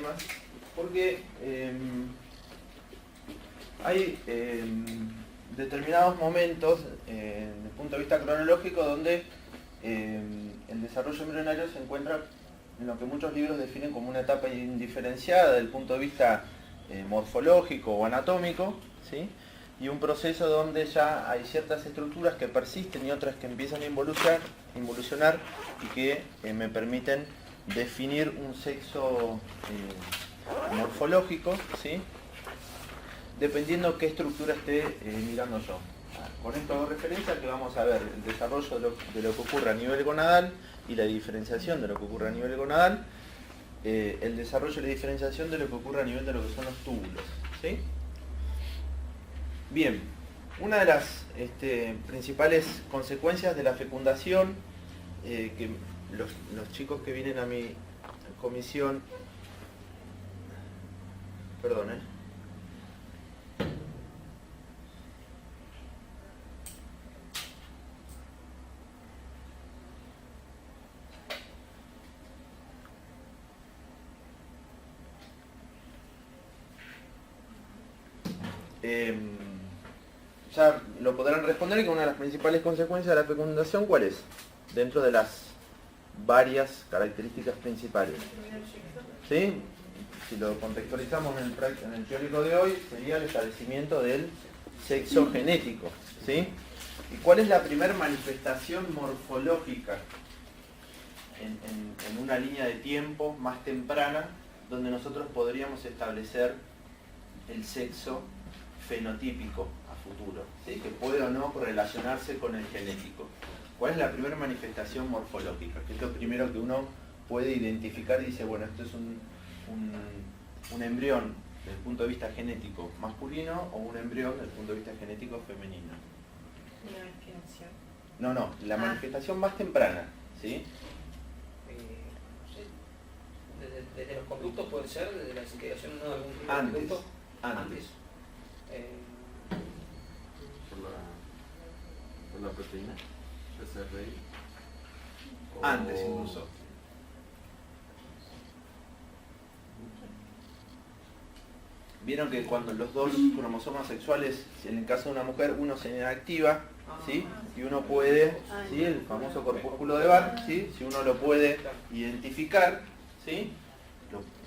temas, porque hay determinados momentos, desde el punto de vista cronológico, donde el desarrollo embrionario se encuentra en lo que muchos libros definen como una etapa indiferenciada desde el punto de vista morfológico o anatómico, ¿sí? Y un proceso donde ya hay ciertas estructuras que persisten y otras que empiezan a involucionar y que me permiten definir un sexo morfológico, ¿sí? Dependiendo qué estructura esté mirando yo. Con esto hago referencia a que vamos a ver el desarrollo de lo que ocurre a nivel gonadal y la diferenciación de lo que ocurre a nivel gonadal, el desarrollo y la diferenciación de lo que ocurre a nivel de lo que son los túbulos, ¿sí? Bien, una de las principales consecuencias de la fecundación, que los chicos que vienen a mi comisión, perdón, ya lo podrán responder, que una de las principales consecuencias de la fecundación, ¿cuál es? Dentro de las varias características principales, ¿sí? Si lo contextualizamos en el teórico de hoy, sería el establecimiento del sexo genético, ¿sí? ¿Y cuál es la primera manifestación morfológica en una línea de tiempo más temprana donde nosotros podríamos establecer el sexo fenotípico a futuro, ¿sí? Que puede o no correlacionarse con el genético? ¿Cuál es la primera manifestación morfológica? Que es lo primero que uno puede identificar y dice, bueno, esto es un embrión desde el punto de vista genético masculino o un embrión desde el punto de vista genético femenino. No, la manifestación más temprana, ¿sí? Desde los conductos puede ser, desde la segregación de algún tipo de conducto. Antes. Por la proteína, SRI. Antes incluso. Vieron que cuando los dos cromosomas sexuales, en el caso de una mujer, uno se inactiva, ¿sí? Y uno puede, ¿sí? El famoso corpúsculo de Barr, ¿sí? Si uno lo puede identificar, ¿sí?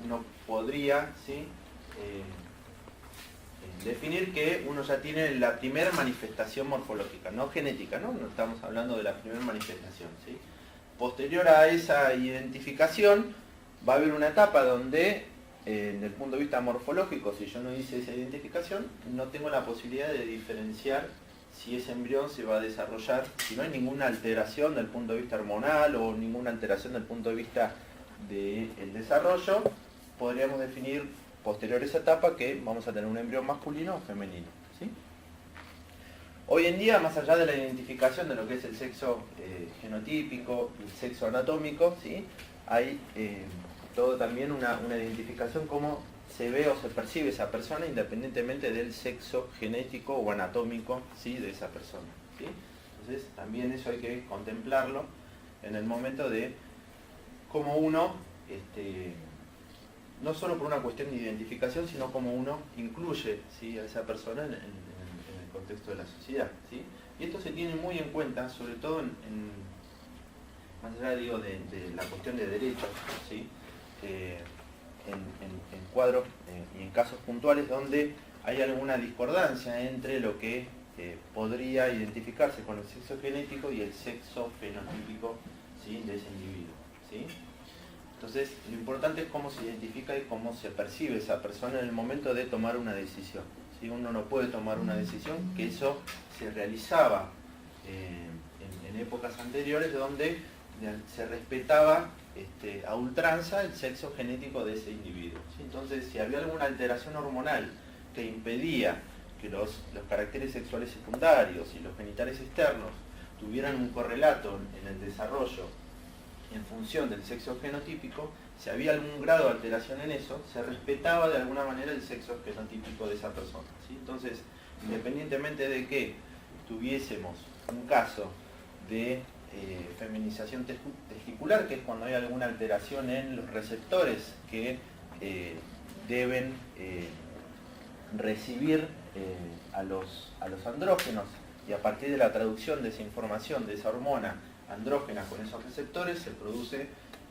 Uno podría, ¿sí? Definir que uno ya tiene la primera manifestación morfológica, no genética, ¿no? No estamos hablando de la primera manifestación, ¿sí? Posterior a esa identificación, va a haber una etapa donde, desde el punto de vista morfológico, si yo no hice esa identificación, no tengo la posibilidad de diferenciar si ese embrión se va a desarrollar, si no hay ninguna alteración del punto de vista hormonal o ninguna alteración del punto de vista del desarrollo, podríamos definir posterior a esa etapa que vamos a tener un embrión masculino o femenino, ¿sí? Hoy en día, más allá de la identificación de lo que es el sexo genotípico, el sexo anatómico, ¿sí? Hay todo también una identificación cómo se ve o se percibe esa persona independientemente del sexo genético o anatómico, ¿sí? De esa persona, ¿sí? Entonces también eso hay que contemplarlo en el momento de cómo uno, no solo por una cuestión de identificación, sino cómo uno incluye, ¿sí? A esa persona en el contexto de la sociedad, ¿sí? Y esto se tiene muy en cuenta, sobre todo más allá digo, de la cuestión de derechos, ¿sí? En cuadros y en casos puntuales donde hay alguna discordancia entre lo que podría identificarse con el sexo genético y el sexo fenotípico, ¿sí? De ese individuo, ¿sí? Entonces, lo importante es cómo se identifica y cómo se percibe esa persona en el momento de tomar una decisión, ¿sí? Uno no puede tomar una decisión, que eso se realizaba en épocas anteriores donde se respetaba a ultranza el sexo genético de ese individuo, ¿sí? Entonces, si había alguna alteración hormonal que impedía que los caracteres sexuales secundarios y los genitales externos tuvieran un correlato en el desarrollo en función del sexo genotípico, si había algún grado de alteración en eso, se respetaba de alguna manera el sexo genotípico de esa persona, ¿sí? Entonces, independientemente de que tuviésemos un caso de feminización testicular, que es cuando hay alguna alteración en los receptores que deben recibir a los andrógenos, y a partir de la traducción de esa información, de esa hormona andrógena con esos receptores, se produce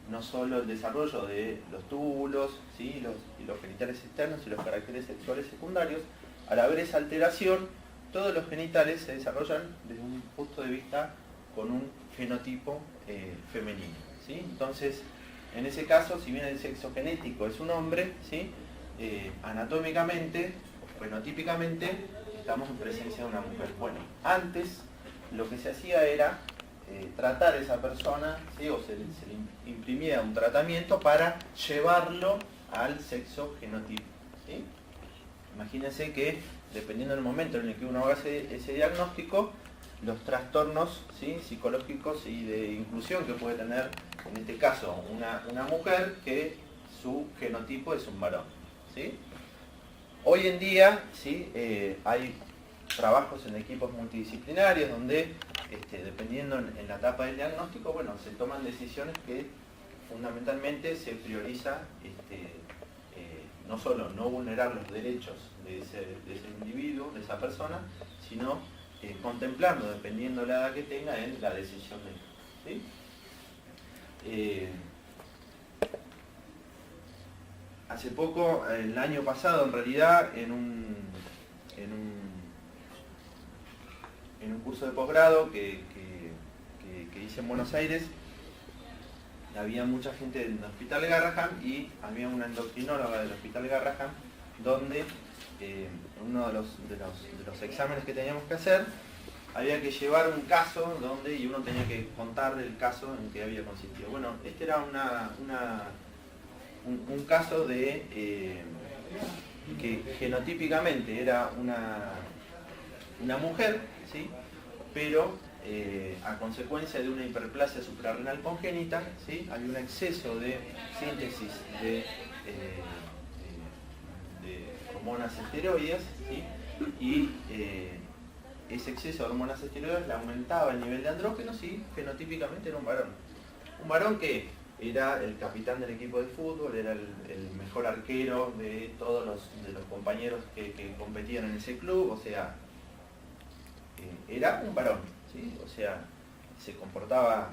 no solo el desarrollo de los túbulos, ¿sí? y los genitales externos y los caracteres sexuales secundarios. Al haber esa alteración, todos los genitales se desarrollan desde un punto de vista con un fenotipo femenino, ¿sí? Entonces, en ese caso, si bien el sexo genético es un hombre, ¿sí? Anatómicamente, fenotípicamente, estamos en presencia de una mujer. Bueno, antes lo que se hacía era tratar a esa persona, ¿sí? O se le imprimía un tratamiento para llevarlo al sexo genotipo, ¿sí? Imagínense que, dependiendo del momento en el que uno hace ese diagnóstico, los trastornos, ¿sí? Psicológicos y de inclusión que puede tener, en este caso, una mujer que su genotipo es un varón, ¿sí? Hoy en día, ¿sí? Hay trabajos en equipos multidisciplinarios donde, dependiendo en la etapa del diagnóstico, bueno, se toman decisiones que fundamentalmente se prioriza no solo no vulnerar los derechos de ese individuo, de esa persona, sino contemplando, dependiendo de la edad que tenga, en la decisión de él, ¿sí? Hace poco, el año pasado en realidad, en un curso de posgrado que hice en Buenos Aires, había mucha gente del Hospital Garrahan y había una endocrinóloga del Hospital Garrahan donde uno de los exámenes que teníamos que hacer había que llevar un caso y uno tenía que contar el caso en que había consistido. Bueno, este era un caso de que genotípicamente era una mujer, ¿sí? Pero a consecuencia de una hiperplasia suprarrenal congénita, ¿sí? Hay un exceso de síntesis de hormonas esteroides, ¿sí? Y ese exceso de hormonas esteroides le aumentaba el nivel de andrógenos y fenotípicamente era un varón. Un varón que era el capitán del equipo de fútbol, era el mejor arquero de todos los compañeros que competían en ese club, o sea, era un varón, ¿sí? O sea, se comportaba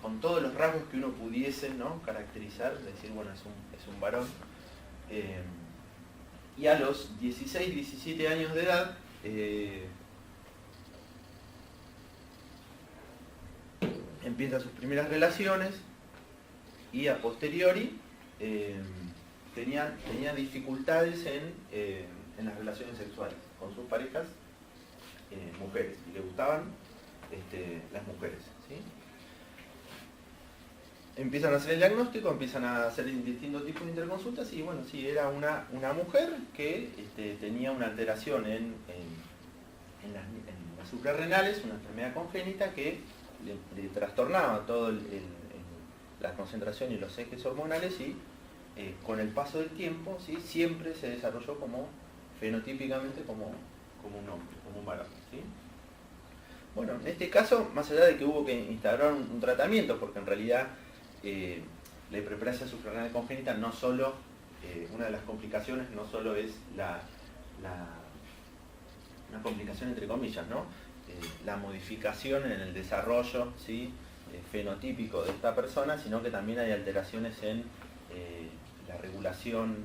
con todos los rasgos que uno pudiese, ¿no? Caracterizar, decir, bueno, es un varón. Y a los 16, 17 años de edad, empieza sus primeras relaciones y a posteriori tenía dificultades en las relaciones sexuales con sus parejas mujeres, y le gustaban las mujeres, ¿sí? Empiezan a hacer el diagnóstico, empiezan a hacer distintos tipos de interconsultas y bueno, sí, era una mujer que tenía una alteración en las suprarrenales, una enfermedad congénita que le trastornaba todo la concentración y los ejes hormonales y con el paso del tiempo, ¿sí? Siempre se desarrolló fenotípicamente como un hombre, como un varón, ¿sí? Bueno, en este caso, más allá de que hubo que instaurar un tratamiento, porque en realidad la hiperplasia suprarrenal congénita no solo, una de las complicaciones no solo es una complicación entre comillas, ¿no? La modificación en el desarrollo, ¿sí? Fenotípico de esta persona, sino que también hay alteraciones en la regulación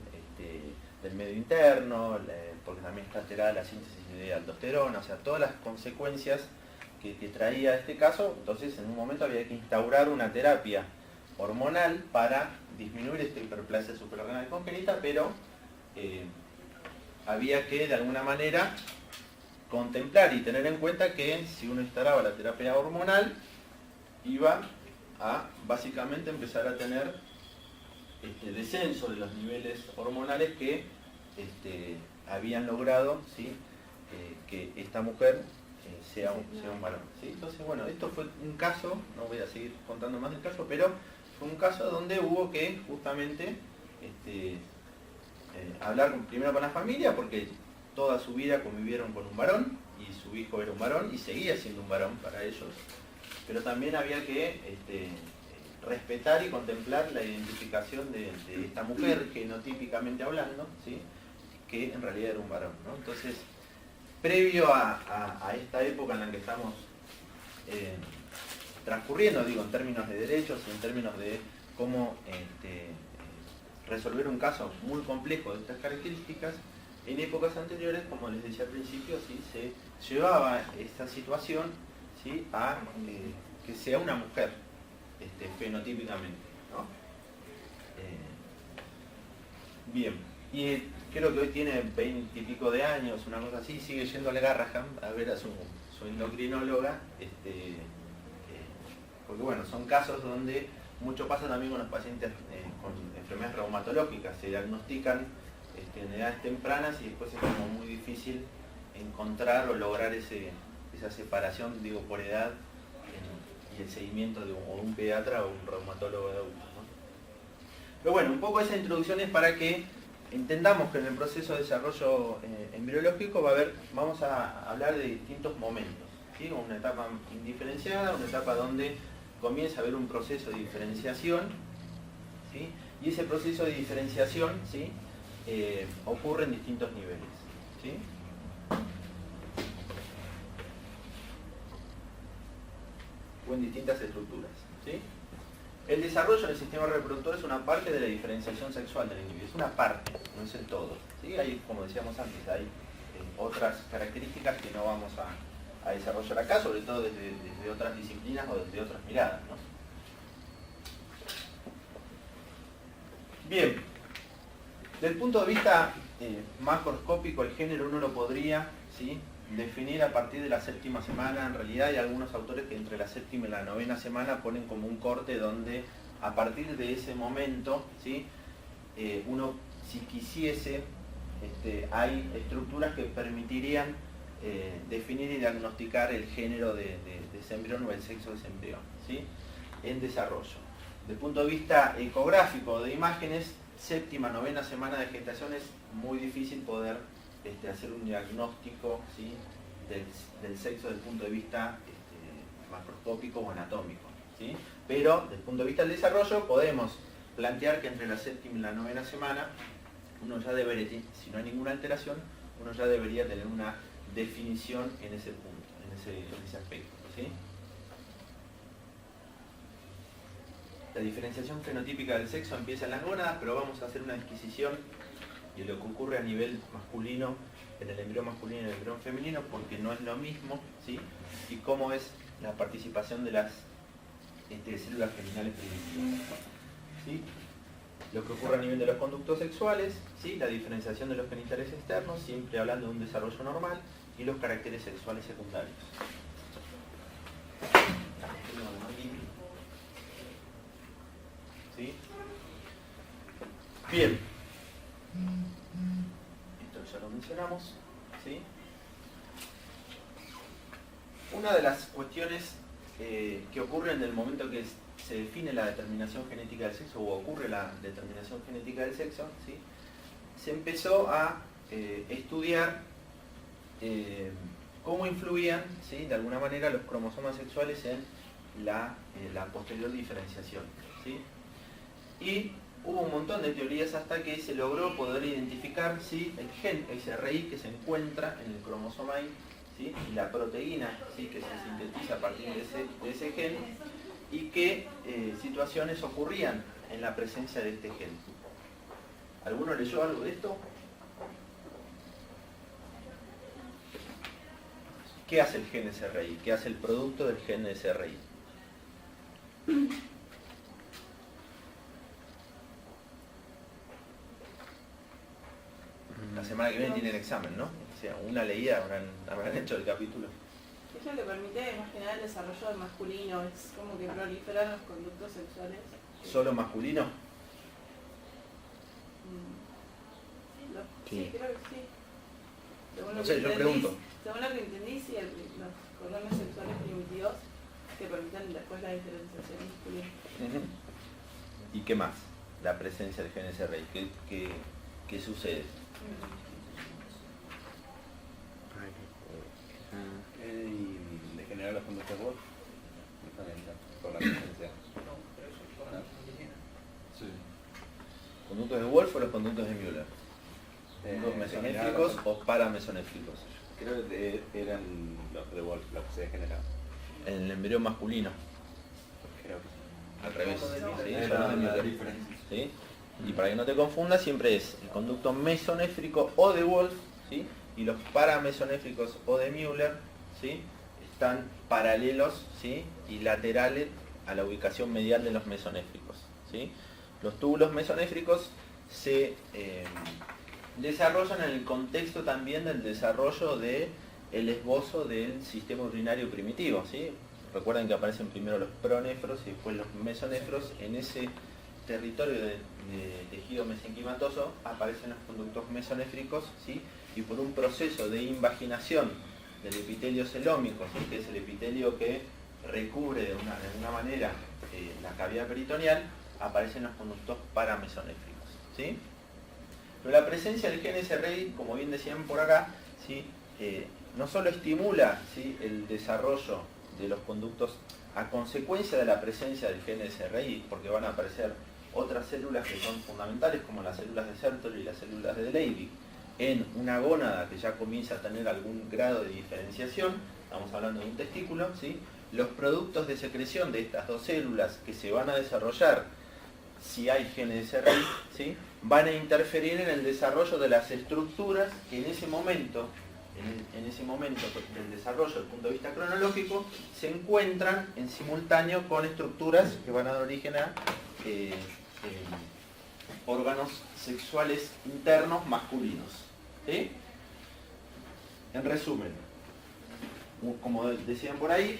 del medio interno, porque también está alterada la síntesis de aldosterona, o sea, todas las consecuencias que traía este caso. Entonces en un momento había que instaurar una terapia hormonal para disminuir esta hiperplasia suprarrenal congénita, pero había que de alguna manera contemplar y tener en cuenta que si uno instalaba la terapia hormonal iba a básicamente empezar a tener descenso de los niveles hormonales que habían logrado, ¿sí? Que esta mujer sea un varón, ¿sí? Entonces, bueno, esto fue un caso, no voy a seguir contando más del caso, pero fue un caso donde hubo que justamente hablar primero con la familia, porque toda su vida convivieron con un varón y su hijo era un varón y seguía siendo un varón para ellos, pero también había que respetar y contemplar la identificación de esta mujer, genotípicamente hablando, ¿sí? Que en realidad era un varón, ¿no? Entonces, previo a esta época en la que estamos transcurriendo, digo, en términos de derechos y en términos de cómo resolver un caso muy complejo de estas características, en épocas anteriores, como les decía al principio, ¿sí? Se llevaba esta situación, ¿sí? A que sea una mujer, fenotípicamente, ¿no? Bien, y creo que hoy tiene 20 y pico de años, una cosa así, sigue yendo al Garrahan a ver a su endocrinóloga, porque bueno, son casos donde mucho pasa también con los pacientes con enfermedades reumatológicas, se diagnostican en edades tempranas y después es como muy difícil encontrar o lograr esa separación, digo, por edad y el seguimiento de un pediatra o un reumatólogo de adultos, ¿no? Pero bueno, un poco esa introducción es para que entendamos que en el proceso de desarrollo embriológico vamos a hablar de distintos momentos, ¿sí? Una etapa indiferenciada, una etapa donde comienza a haber un proceso de diferenciación, ¿sí? Y ese proceso de diferenciación, ¿sí? Ocurre en distintos niveles, ¿sí? O en distintas estructuras, ¿sí? El desarrollo del sistema reproductor es una parte de la diferenciación sexual del individuo, es una parte, no es el todo, ¿sí? Hay, como decíamos antes, hay otras características que no vamos a desarrollar acá, sobre todo desde otras disciplinas o desde otras miradas, ¿no? Bien, desde el punto de vista macroscópico, el género uno lo podría, ¿sí? Definir a partir de la séptima semana. En realidad hay algunos autores que entre la séptima y la novena semana ponen como un corte donde a partir de ese momento, ¿sí? Uno, si quisiese, hay estructuras que permitirían definir y diagnosticar el género de ese embrión o el sexo de ese embrión, ¿sí? En desarrollo. Desde el punto de vista ecográfico de imágenes, séptima, novena semana de gestación es muy difícil poder hacer un diagnóstico, ¿sí? del sexo desde el punto de vista macroscópico o anatómico, ¿sí? Pero desde el punto de vista del desarrollo podemos plantear que entre la séptima y la novena semana uno ya debería, si no hay ninguna alteración, uno ya debería tener una definición en ese punto, en ese aspecto, ¿sí? La diferenciación fenotípica del sexo empieza en las gónadas, pero vamos a hacer una adquisición de lo que ocurre a nivel masculino, en el embrión masculino y en el embrión femenino, porque no es lo mismo, ¿sí? Y cómo es la participación de las células germinales primitivas, ¿sí? Lo que ocurre a nivel de los conductos sexuales, ¿sí? La diferenciación de los genitales externos, siempre hablando de un desarrollo normal, y los caracteres sexuales secundarios. ¿Sí? Bien. Esto ya lo mencionamos, ¿sí? Una de las cuestiones que ocurre en el momento que se define la determinación genética del sexo, o ocurre la determinación genética del sexo, ¿sí? Se empezó a estudiar cómo influían, ¿sí? De alguna manera los cromosomas sexuales en la posterior diferenciación, ¿sí? Y hubo un montón de teorías hasta que se logró poder identificar, ¿sí? El gen SRI que se encuentra en el cromosoma Y, ¿sí? Y la proteína, ¿sí? Que se sintetiza a partir de ese gen, y qué situaciones ocurrían en la presencia de este gen. ¿Alguno leyó algo de esto? ¿Qué hace el gen SRI? ¿Qué hace el producto del gen SRI? La semana que viene tienen examen, ¿no? O sea, una leída habrán hecho el capítulo. Es lo que permite más que nada el desarrollo del masculino, es como que proliferan los conductos sexuales. ¿Solo masculino? Sí, creo que sí. No sé, yo pregunto. Según lo que entendí, sí, los cordones sexuales primitivos que permiten después la diferenciación masculina. ¿Y qué más? La presencia del gen SRI. ¿Qué sucede? De generar los conductos vos, por la presencia. conductos de Wolff o los conductos de Müller? ¿Conductos mesonéfricos o paramesonéfricos? Creo que eran los de Wolff los que se generaban. En el embrión masculino. Creo que Al revés. ¿Sí? Era Son los de la Müller. diferencia. ¿Sí? Y para que no te confundas, siempre es el conducto mesonéfrico o de Wolff, ¿sí? Y los paramesonéfricos o de Müller, ¿sí? Están paralelos, ¿sí? Y laterales a la ubicación medial de los mesonéfricos, ¿sí? Los túbulos mesonéfricos se desarrollan en el contexto también del desarrollo del esbozo del sistema urinario primitivo, ¿sí? Recuerden que aparecen primero los pronéfros y después los mesonéfros. En ese territorio de tejido mesenquimatoso aparecen los conductos mesonéfricos, ¿sí? Y por un proceso de invaginación del epitelio celómico, ¿sí? Que es el epitelio que recubre de alguna manera la cavidad peritoneal, aparecen los conductos paramesonéfricos, ¿sí? Pero la presencia del gen SRI, como bien decían por acá, ¿sí? No solo estimula, ¿sí? El desarrollo de los conductos a consecuencia de la presencia del gen SRI, porque van a aparecer otras células que son fundamentales, como las células de Sertoli y las células de Leydig, en una gónada que ya comienza a tener algún grado de diferenciación, estamos hablando de un testículo, ¿sí? Los productos de secreción de estas dos células que se van a desarrollar si hay genes SRI, ¿sí? Van a interferir en el desarrollo de las estructuras que en ese momento del desarrollo desde el punto de vista cronológico se encuentran en simultáneo con estructuras que van a dar origen a órganos sexuales internos masculinos, ¿sí? En resumen, como decían por ahí,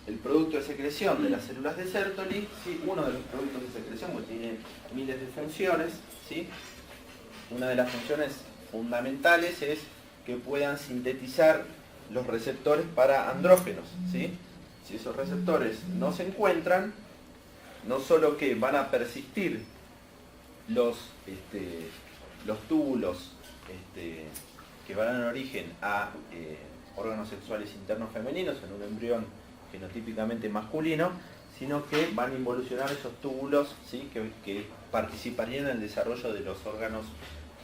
el producto de secreción de las células de Sertoli, ¿sí? Uno de los productos de secreción que tiene miles de funciones, ¿sí? Una de las funciones fundamentales es que puedan sintetizar los receptores para andrógenos, ¿sí? Si esos receptores no se encuentran, no solo que van a persistir los túbulos que van a dar origen a órganos sexuales internos femeninos en un embrión genotípicamente masculino, sino que van a involucionar esos túbulos, ¿sí? que participarían en el desarrollo de los órganos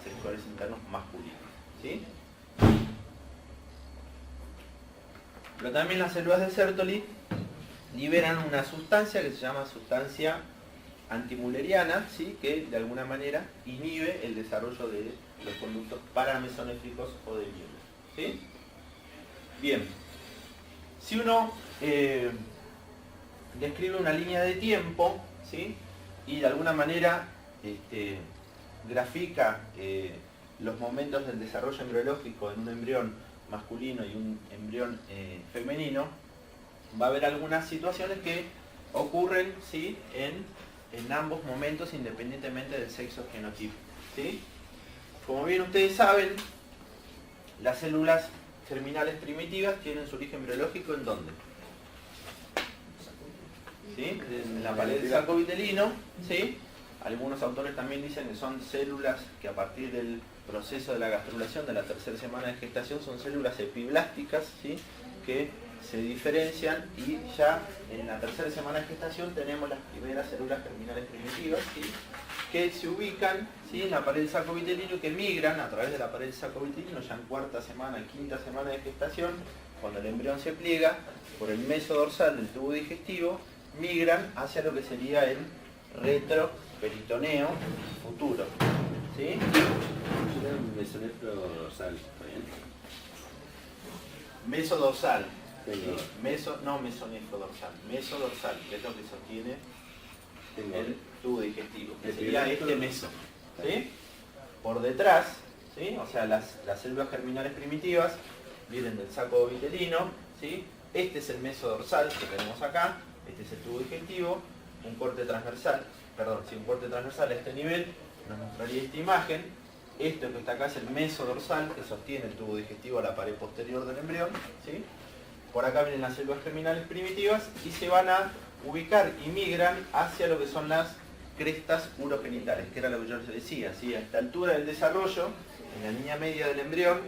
sexuales internos masculinos, ¿sí? Pero también las células de Sertoli liberan una sustancia que se llama sustancia antimülleriana, ¿sí? Que de alguna manera inhibe el desarrollo de los conductos paramesonéfricos o de Müller, ¿sí? Bien, si uno describe una línea de tiempo, ¿sí? Y de alguna manera grafica los momentos del desarrollo embriológico en un embrión masculino y un embrión femenino, va a haber algunas situaciones que ocurren, ¿sí? en ambos momentos independientemente del sexo genotipo, ¿sí? Como bien ustedes saben, las células germinales primitivas tienen su origen embriológico ¿en dónde? ¿Sí? En la pared del saco vitelino, ¿sí? Algunos autores también dicen que son células que a partir del proceso de la gastrulación de la tercera semana de gestación son células epiblásticas, ¿sí? Que se diferencian y ya en la tercera semana de gestación tenemos las primeras células germinales primitivas, ¿sí? Que se ubican, ¿sí? En la pared del saco vitelino, que migran a través de la pared del saco vitelino ya en cuarta semana, quinta semana de gestación, cuando el embrión se pliega por el mesodorsal del tubo digestivo, migran hacia lo que sería el retroperitoneo futuro, ¿sí? Mesonéfro dorsal, ¿está bien? Mesodorsal. Tengo, No mesonéfro dorsal, mesodorsal, que es lo que sostiene tengo el tubo digestivo, que el sería primer este tubo. meso, ¿sí? Por detrás, ¿sí? O sea, las células germinales primitivas vienen del saco vitelino, ¿sí? Este es el mesodorsal que tenemos acá, este es el tubo digestivo, un corte transversal a este nivel nos mostraría esta imagen. Esto que está acá es el mesodorsal que sostiene el tubo digestivo a la pared posterior del embrión, ¿sí? Por acá vienen las células germinales primitivas y se van a ubicar y migran hacia lo que son las crestas urogenitales, que era lo que yo les decía, ¿sí? A esta altura del desarrollo, en la línea media del embrión,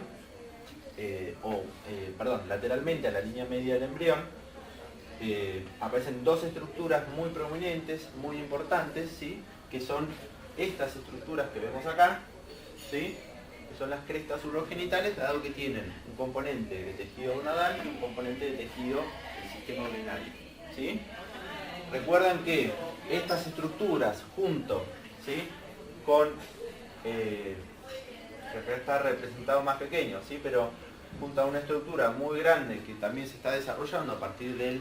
lateralmente a la línea media del embrión, aparecen dos estructuras muy prominentes, muy importantes, ¿sí? que son estas estructuras que vemos acá, ¿sí? Que son las crestas urogenitales, dado que tienen un componente de tejido gonadal y un componente de tejido del sistema urinario, ¿sí? Recuerdan que estas estructuras junto, ¿sí? Con que acá está representado más pequeño, ¿sí? Pero junto a una estructura muy grande que también se está desarrollando a partir del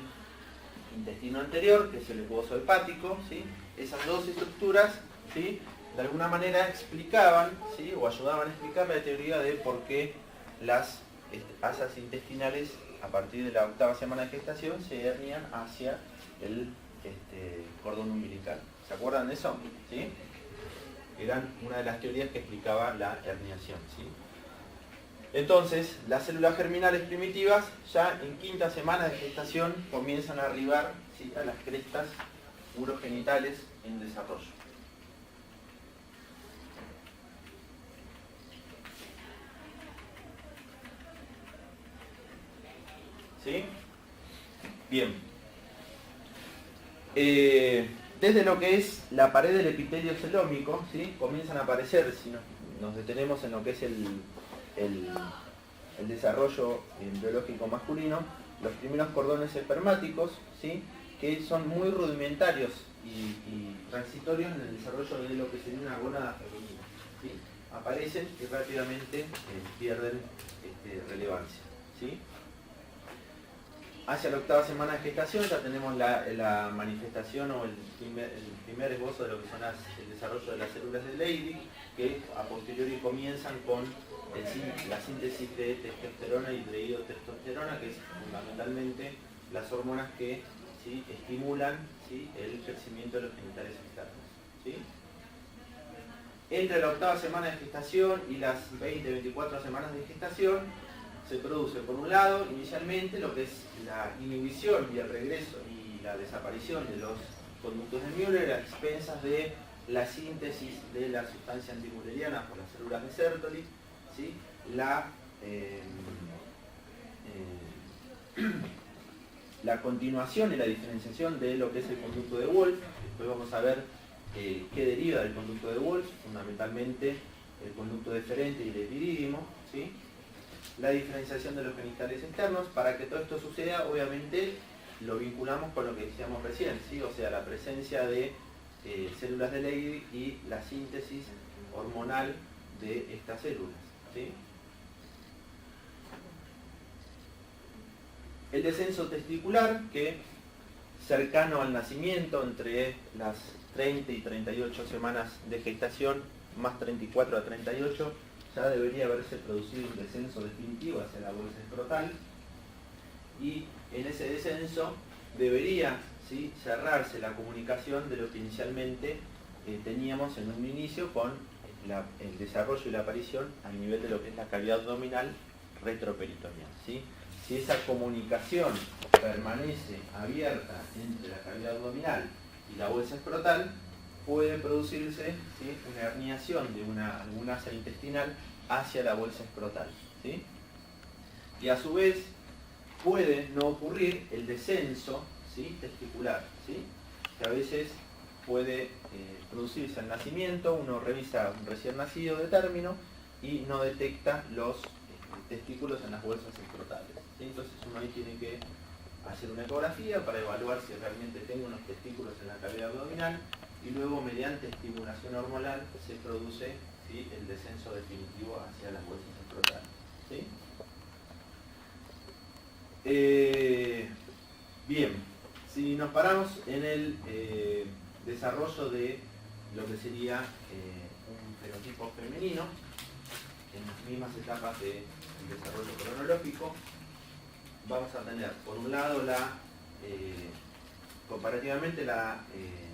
intestino anterior, que es el hueso hepático, ¿sí? Esas dos estructuras, ¿sí? De alguna manera explicaban, ¿sí? O ayudaban a explicar la teoría de por qué las asas intestinales a partir de la 8ª semana de gestación se hernian hacia el cordón umbilical. ¿Se acuerdan de eso? ¿Sí? Eran una de las teorías que explicaba la herniación, ¿sí? Entonces, las células germinales primitivas ya en 5ª semana de gestación comienzan a arribar, ¿sí? A las crestas urogenitales en desarrollo. ¿Sí? Bien. Desde lo que es la pared del epitelio celómico, ¿sí? Comienzan a aparecer, si nos detenemos en lo que es el desarrollo embriológico masculino, los primeros cordones espermáticos, ¿sí? Que son muy rudimentarios y transitorios en el desarrollo de lo que sería una gónada femenina, ¿sí? Aparecen y rápidamente pierden relevancia, ¿sí? Hacia la 8ª semana de gestación ya tenemos la manifestación o el primer esbozo de lo que son el desarrollo de las células de Leydig, que a posteriori comienzan con la síntesis de testosterona y dihidrotestosterona, que es fundamentalmente las hormonas que, ¿sí? Estimulan, ¿sí? El crecimiento de los genitales externos, ¿sí? Entre la 8ª semana de gestación y las 20-24 semanas de gestación se produce, por un lado, inicialmente lo que es la inhibición y el regreso y la desaparición de los conductos de Müller a expensas de la síntesis de la sustancia antimülleriana por las células de Sertoli, ¿sí? La continuación y la diferenciación de lo que es el conducto de Wolff. Después vamos a ver qué deriva del conducto de Wolff, fundamentalmente el conducto deferente y el epidídimo, ¿sí? La diferenciación de los genitales externos. Para que todo esto suceda, obviamente lo vinculamos con lo que decíamos recién, ¿sí? O sea, la presencia de células de Leydig y la síntesis hormonal de estas células, ¿sí? El descenso testicular, que cercano al nacimiento, entre las 30 y 38 semanas de gestación, más 34 a 38, ya debería haberse producido un descenso definitivo hacia la bolsa escrotal, y en ese descenso debería, ¿sí? Cerrarse la comunicación de lo que inicialmente teníamos en un inicio con el desarrollo y la aparición a nivel de lo que es la cavidad abdominal retroperitoneal, ¿sí? Si esa comunicación permanece abierta entre la cavidad abdominal y la bolsa escrotal, puede producirse, ¿sí? Una herniación de alguna asa intestinal hacia la bolsa escrotal, ¿sí? Y a su vez puede no ocurrir el descenso, ¿sí? Testicular, ¿sí? Que a veces puede producirse al nacimiento. Uno revisa un recién nacido de término y no detecta los testículos en las bolsas escrotales, ¿sí? Entonces uno ahí tiene que hacer una ecografía para evaluar si realmente tengo unos testículos en la cavidad abdominal, y luego mediante estimulación hormonal se produce, ¿sí? El descenso definitivo hacia las bolsas escrotales, ¿sí? Bien, si nos paramos en el desarrollo de lo que sería un fenotipo femenino, en las mismas etapas del desarrollo cronológico, vamos a tener, por un lado, comparativamente la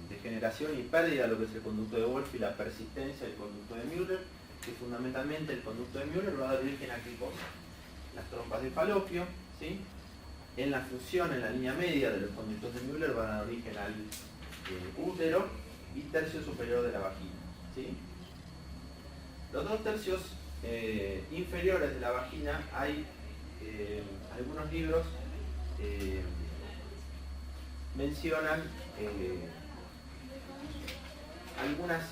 degeneración y pérdida de lo que es el conducto de Wolff y la persistencia del conducto de Müller, que fundamentalmente el conducto de Müller va a dar origen a qué cosa: las trompas de falopio, ¿sí? En la fusión, en la línea media de los conductos de Müller, van a dar origen al útero y tercio superior de la vagina, ¿sí? Los 2 tercios inferiores de la vagina, hay algunos libros mencionan algunas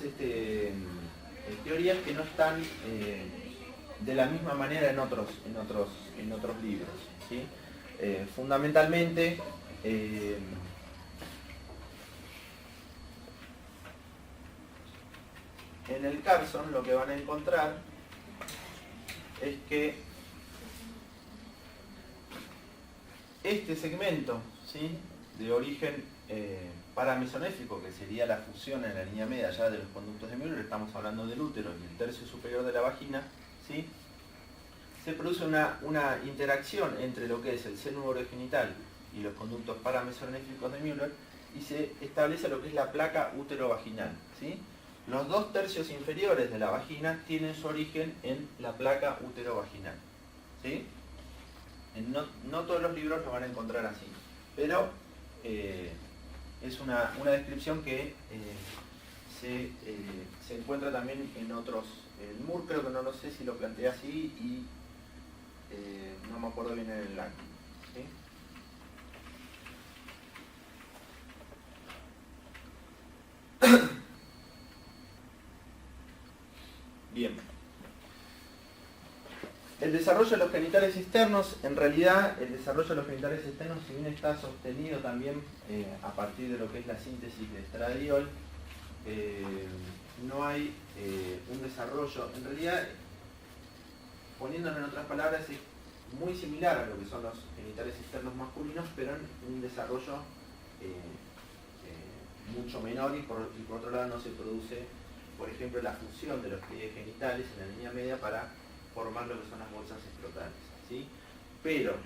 teorías que no están de la misma manera en otros libros, ¿sí? Fundamentalmente, en el Carson lo que van a encontrar es que este segmento, ¿sí?, de origen paramesonéfrico, que sería la fusión en la línea media ya de los conductos de Müller, estamos hablando del útero y el tercio superior de la vagina, ¿sí?, se produce una interacción entre lo que es el seno urogenital y los conductos paramesonéfricos de Müller, y se establece lo que es la placa útero-vaginal, ¿sí? Los 2 tercios inferiores de la vagina tienen su origen en la placa útero-vaginal, ¿sí? No todos los libros lo van a encontrar así, pero es una descripción que se encuentra también en otros. El Moore creo que no lo sé si lo plantea así y no me acuerdo bien en el año, ¿sí? Bien. El desarrollo de los genitales externos, en realidad el desarrollo de los genitales externos, si bien está sostenido también a partir de lo que es la síntesis de estradiol, no hay un desarrollo, en realidad, poniéndolo en otras palabras, es muy similar a lo que son los genitales externos masculinos, pero en un desarrollo mucho menor, y por otro lado no se produce, por ejemplo, la fusión de los pliegues genitales en la línea media para formar lo que son las bolsas escrotales, ¿sí? Pero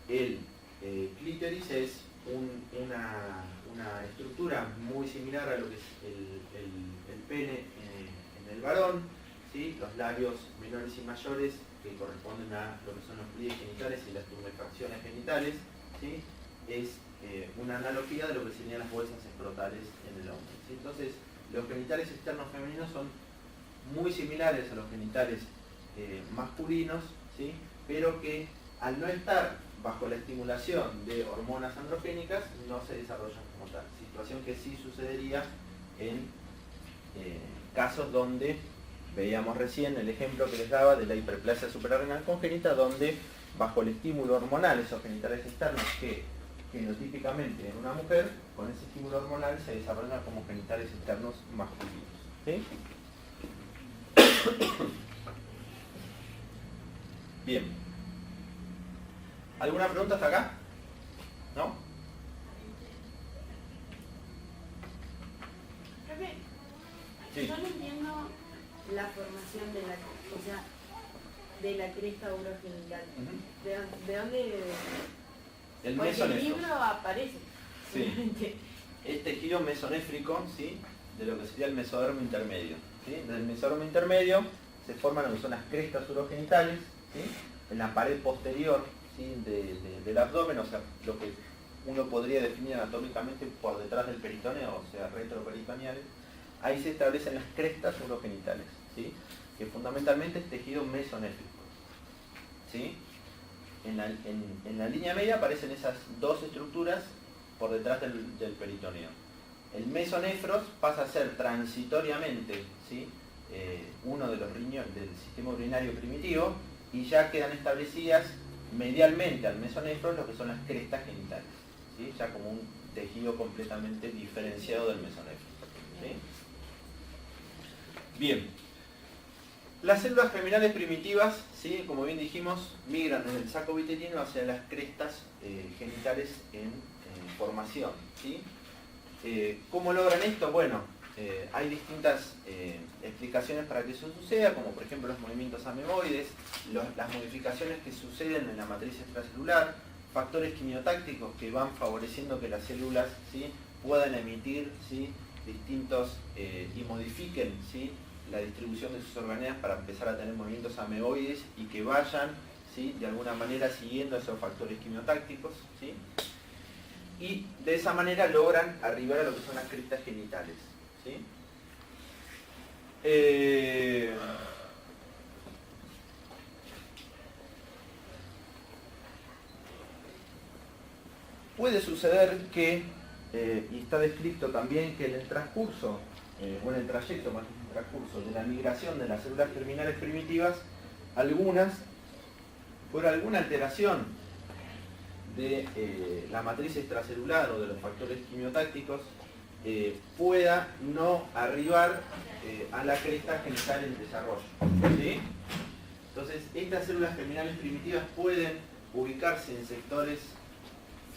el clítoris es una estructura muy similar a lo que es el pene en el varón, ¿sí? Los labios menores y mayores, que corresponden a lo que son los pliegues genitales y las tumefacciones genitales, ¿sí?, es una analogía de lo que serían las bolsas escrotales en el hombre, ¿sí? Entonces, los genitales externos femeninos son muy similares a los genitales masculinos, ¿sí?, pero que al no estar bajo la estimulación de hormonas androgénicas no se desarrollan como tal, situación que sí sucedería en casos donde veíamos recién el ejemplo que les daba de la hiperplasia suprarrenal congénita, donde bajo el estímulo hormonal, esos genitales externos que genotípicamente en una mujer, con ese estímulo hormonal se desarrollan como genitales externos masculinos, ¿sí? Bien. ¿Alguna pregunta hasta acá? ¿No? Profe, Sí. yo no entiendo la formación de la cresta urogenital. Ujú. ¿De dónde? El Porque el mesonéfrico. libro aparece. Sí. obviamente. El tejido mesonéfrico, ¿sí?, de lo que sería el mesodermo intermedio, ¿sí? Del mesodermo intermedio se forman lo que son las crestas urogenitales, ¿sí?, en la pared posterior, ¿sí?, del abdomen, o sea, lo que uno podría definir anatómicamente por detrás del peritoneo, o sea, retroperitoneales. Ahí se establecen las crestas urogenitales, ¿sí?, que fundamentalmente es tejido mesonéfrico, ¿sí? En la línea media aparecen esas 2 estructuras por detrás del peritoneo. El mesonefros pasa a ser transitoriamente, ¿sí?, uno de los riñones del sistema urinario primitivo, y ya quedan establecidas medialmente al mesonefros lo que son las crestas genitales, ¿sí?, ya como un tejido completamente diferenciado del mesonefros, ¿sí? Bien. Las células germinales primitivas, ¿sí?, como bien dijimos, migran desde el saco vitelino hacia las crestas genitales en formación, ¿sí? ¿Cómo logran esto? Bueno, hay distintas explicaciones para que eso suceda, como por ejemplo los movimientos amemoides, las modificaciones que suceden en la matriz extracelular, factores quimiotácticos que van favoreciendo que las células, ¿sí?, puedan emitir, ¿sí?, distintos y modifiquen, ¿sí?, la distribución de sus organelas para empezar a tener movimientos ameoides y que vayan, ¿sí?, de alguna manera siguiendo esos factores quimiotácticos, ¿sí?, y de esa manera logran arribar a lo que son las crestas genitales, ¿sí? Puede suceder que, y está descrito también, que en el transcurso o en el trayecto, más que en el transcurso, de la migración de las células germinales primitivas, algunas, por alguna alteración de la matriz extracelular o de los factores quimiotácticos, pueda no arribar a la cresta genital en desarrollo. ¿Sí? Entonces, estas células germinales primitivas pueden ubicarse en sectores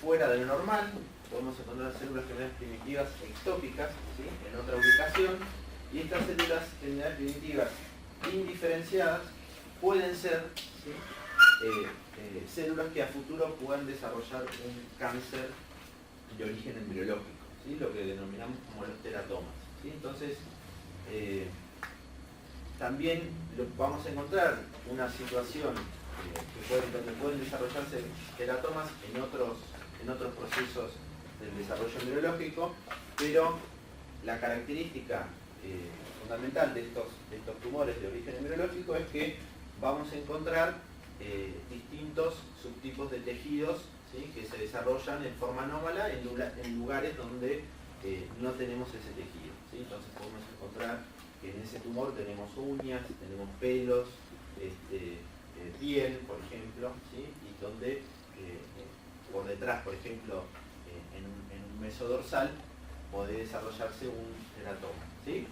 fuera de lo normal. Podemos encontrar células germinales primitivas ectópicas, ¿sí?, en otra ubicación, y estas células germinales primitivas indiferenciadas pueden ser, ¿sí?, células que a futuro puedan desarrollar un cáncer de origen embriológico, ¿sí?, lo que denominamos como los teratomas, ¿sí? Entonces, también vamos a encontrar una situación donde pueden desarrollarse teratomas en otros procesos del desarrollo embriológico, pero la característica fundamental de estos tumores de origen embriológico es que vamos a encontrar distintos subtipos de tejidos, ¿sí?, que se desarrollan en forma anómala en lugares donde no tenemos ese tejido, ¿sí? Entonces podemos encontrar que en ese tumor tenemos uñas, tenemos pelos, piel, por ejemplo, ¿sí?, y donde por detrás, por ejemplo, en un mesodorsal puede desarrollarse un teratoma, ¿sí?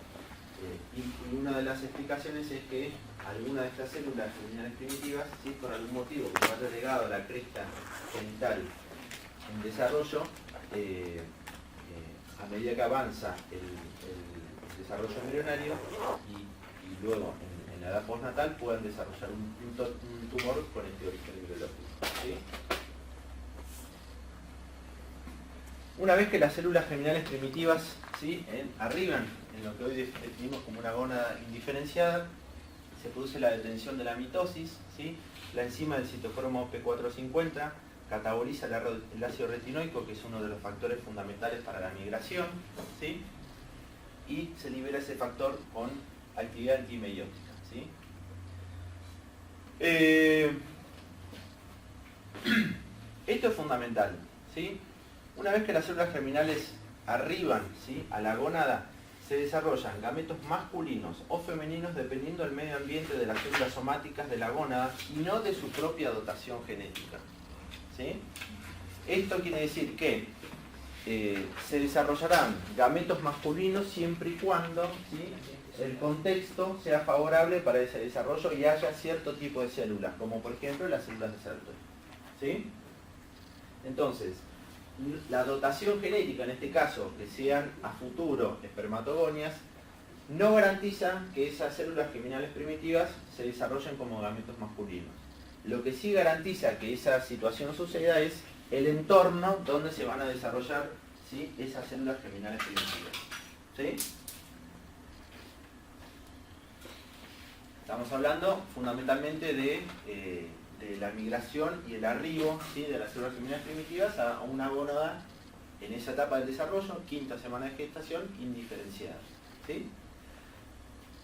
Y una de las explicaciones es que alguna de estas células germinales primitivas, ¿sí?, por algún motivo que vaya llegado a la cresta genital en desarrollo, a medida que avanza el desarrollo embrionario y luego en la edad postnatal puedan desarrollar un tumor con este origen embriológico, ¿sí? Una vez que las células germinales primitivas, ¿sí?, arriban en lo que hoy definimos como una gónada indiferenciada, se produce la detención de la mitosis, ¿sí? La enzima del citocromo P450 cataboliza el ácido retinoico, que es uno de los factores fundamentales para la migración, ¿sí?, y se libera ese factor con actividad antimeiótica, ¿sí? Esto es fundamental, ¿sí? Una vez que las células germinales arriban, ¿sí?, a la gónada, se desarrollan gametos masculinos o femeninos dependiendo del medio ambiente de las células somáticas de la gónada y no de su propia dotación genética, ¿sí? Esto quiere decir que se desarrollarán gametos masculinos siempre y cuando, ¿sí?, el contexto sea favorable para ese desarrollo y haya cierto tipo de células, como por ejemplo las células de Sertoli, ¿sí? Entonces, la dotación genética, en este caso, que sean a futuro espermatogonias, no garantiza que esas células germinales primitivas se desarrollen como gametos masculinos. Lo que sí garantiza que esa situación suceda es el entorno donde se van a desarrollar, ¿sí?, esas células germinales primitivas, ¿sí? Estamos hablando fundamentalmente de la migración y el arribo, ¿sí?, de las células germinales primitivas a una gónada en esa etapa del desarrollo, quinta semana de gestación, indiferenciada, ¿sí?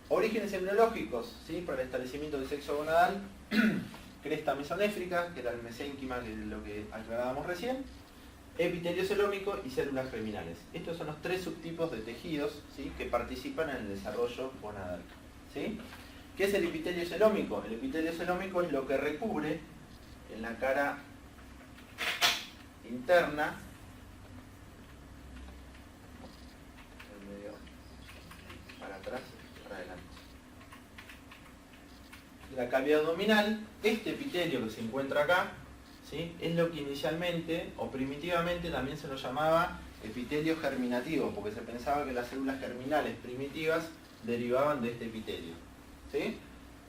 Orígenes embriológicos, ¿sí?, para el establecimiento del sexo gonadal: cresta mesonéfrica, que era el mesénquima, que es lo que aclarábamos recién, epitelio celómico y células germinales. Estos son los tres subtipos de tejidos, ¿sí?, que participan en el desarrollo gonadal, ¿sí? ¿Qué es el epitelio celómico? El epitelio celómico es lo que recubre en la cara interna, el medio para atrás, para adelante, la cavidad abdominal. Este epitelio que se encuentra acá, ¿sí?, es lo que inicialmente o primitivamente también se lo llamaba epitelio germinativo, porque se pensaba que las células germinales primitivas derivaban de este epitelio, ¿sí?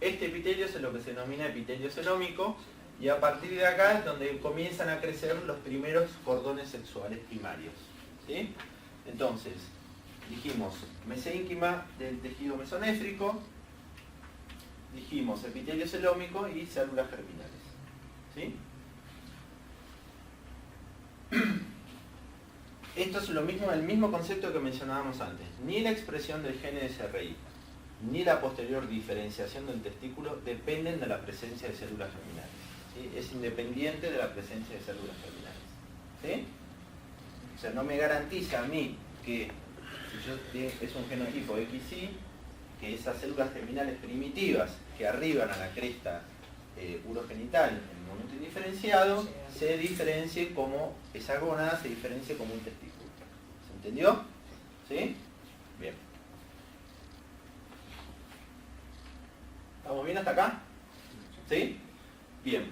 Este epitelio es lo que se denomina epitelio celómico, y a partir de acá es donde comienzan a crecer los primeros cordones sexuales primarios, ¿sí? Entonces, dijimos mesénquima del tejido mesonéfrico, dijimos epitelio celómico y células germinales, ¿sí? Esto es lo mismo, el mismo concepto que mencionábamos antes. Ni la expresión del gene de SRI ni la posterior diferenciación del testículo dependen de la presencia de células germinales, ¿sí? Es independiente de la presencia de células germinales, ¿sí? O sea, no me garantiza a mí que es un genotipo XY, que esas células germinales primitivas que arriban a la cresta urogenital en el momento indiferenciado, se diferencie como, esa gónada se diferencie como un testículo. ¿Se entendió? ¿Sí? Bien. ¿Estamos bien hasta acá? ¿Sí? Bien.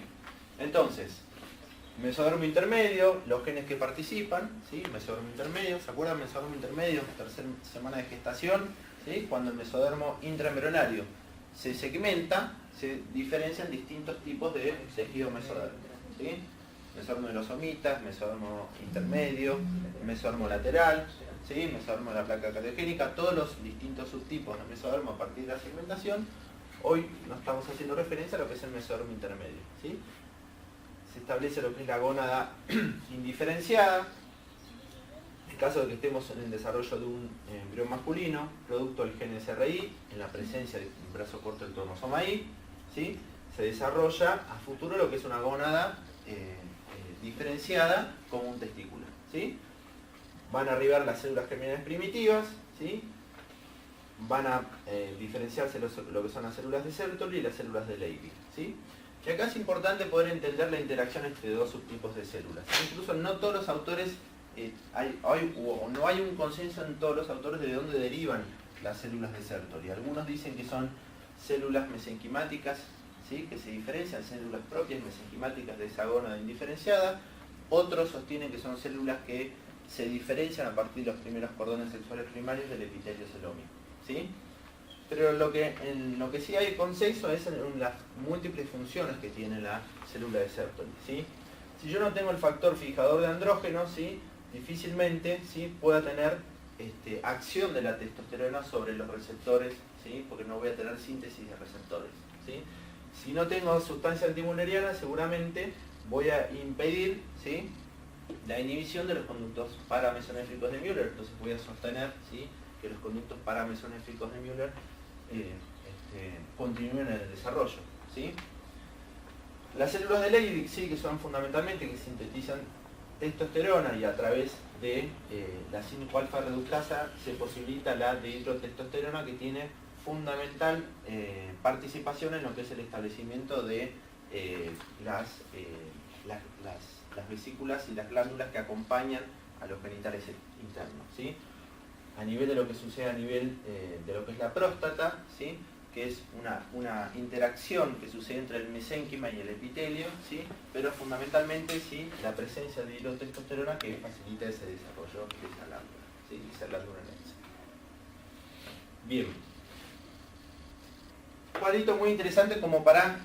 Entonces, mesodermo intermedio, los genes que participan, ¿sí? Mesodermo intermedio, ¿se acuerdan? Mesodermo intermedio, tercera semana de gestación, ¿sí? Cuando el mesodermo intraembrionario se segmenta, se diferencian distintos tipos de tejido mesodermo, ¿sí? Mesodermo de los somitas, mesodermo intermedio, mesodermo lateral, ¿sí? Mesodermo de la placa cardiogénica, todos los distintos subtipos de mesodermo a partir de la segmentación. Hoy no estamos haciendo referencia a lo que es el mesodermo intermedio, ¿sí? Se establece lo que es la gónada indiferenciada. En caso de que estemos en el desarrollo de un embrión masculino, producto del gen SRI, en la presencia de un brazo corto del cromosoma Y, ¿sí? Se desarrolla a futuro lo que es una gónada diferenciada como un testículo, ¿sí? Van a arribar las células germinales primitivas, ¿sí? Van a diferenciarse lo que son las células de Sertoli y las células de Leydig, ¿sí? Y acá es importante poder entender la interacción entre dos subtipos de células. Incluso no todos los autores, no hay un consenso en todos los autores de dónde derivan las células de Sertoli. Algunos dicen que son células mesenquimáticas, ¿sí? Que se diferencian, células propias mesenquimáticas de esa gónada indiferenciada. Otros sostienen que son células que se diferencian a partir de los primeros cordones sexuales primarios del epitelio celómico, ¿sí? Pero en lo que sí hay consenso es en las múltiples funciones que tiene la célula de Sertoli, ¿sí? Si yo no tengo el factor fijador de andrógenos, ¿sí? Difícilmente, ¿sí? Pueda tener acción de la testosterona sobre los receptores, ¿sí? Porque no voy a tener síntesis de receptores, ¿sí? Si no tengo sustancia antimülleriana, seguramente voy a impedir, ¿sí? La inhibición de los conductos paramesonéfricos de Müller. Entonces voy a sostener, ¿sí? Que los conductos paramesonéfricos de Müller continúen en el desarrollo, ¿sí? Las células de Leydig, sí, que son fundamentalmente que sintetizan testosterona y a través de la 5-alfa reductasa se posibilita la dihidrotestosterona, que tiene fundamental participación en lo que es el establecimiento de las vesículas y las glándulas que acompañan a los genitales internos, ¿sí? A nivel de lo que sucede a nivel de lo que es la próstata, ¿sí? Que es una interacción que sucede entre el mesénquima y el epitelio, ¿sí? Pero fundamentalmente, ¿sí? La presencia de dihidrotestosterona que facilita ese desarrollo de esa glándula, ¿sí? Esa glándula nexa. Bien. Cuadrito muy interesante como para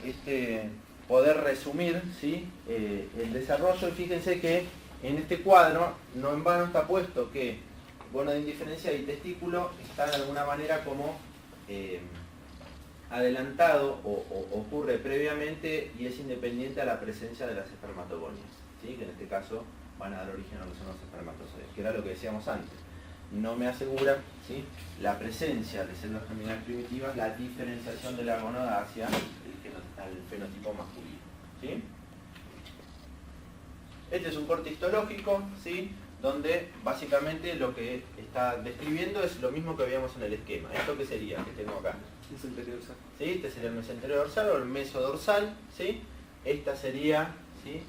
poder resumir, ¿sí? El desarrollo. Fíjense que en este cuadro no en vano está puesto que gónada indiferenciada y testículo está de alguna manera como adelantado o ocurre previamente y es independiente a la presencia de las espermatogonias, ¿sí? Que en este caso van a dar origen a lo que son los espermatozoides, que era lo que decíamos antes. No me asegura, ¿sí? La presencia de células germinales primitivas, la diferenciación de la gónada hacia el fenotipo masculino, ¿sí? Este es un corte histológico, ¿sí? Donde básicamente lo que está describiendo es lo mismo que veíamos en el esquema. ¿Esto qué sería? Que tengo acá. Mesenterio dorsal. ¿Sí? Este sería el mesenterio dorsal o el mesodorsal, ¿sí? Esta sería, ¿sí?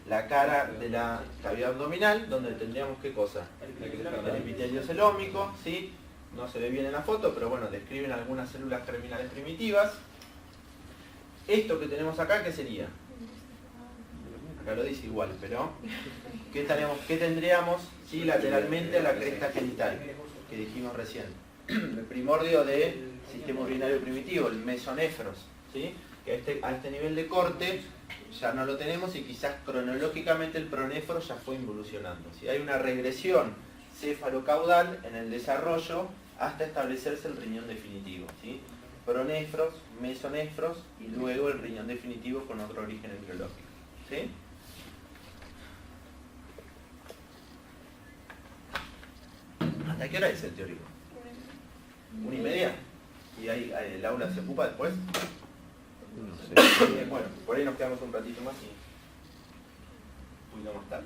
La cara de la cavidad abdominal, donde tendríamos ¿qué cosa? El epitelio celómico, ¿sí? No se ve bien en la foto, pero bueno, describen algunas células germinales primitivas. Esto que tenemos acá, ¿qué sería? Acá lo dice igual, pero ¿qué tendríamos, ¿sí? Lateralmente a la cresta genital, que dijimos recién? El primordio del sistema urinario primitivo, el mesonefros, ¿sí? Que a este nivel de corte ya no lo tenemos y quizás cronológicamente el pronéfro ya fue involucionando, ¿sí? Hay una regresión cefalocaudal en el desarrollo hasta establecerse el riñón definitivo, ¿sí? Pronéfros, mesonefros y luego el riñón definitivo con otro origen embriológico, ¿sí? ¿Hasta qué hora es el teórico? 1:30. ¿Y ahí el aula se ocupa después? No sé. Bueno, por ahí nos quedamos un ratito más y un poquito más tarde.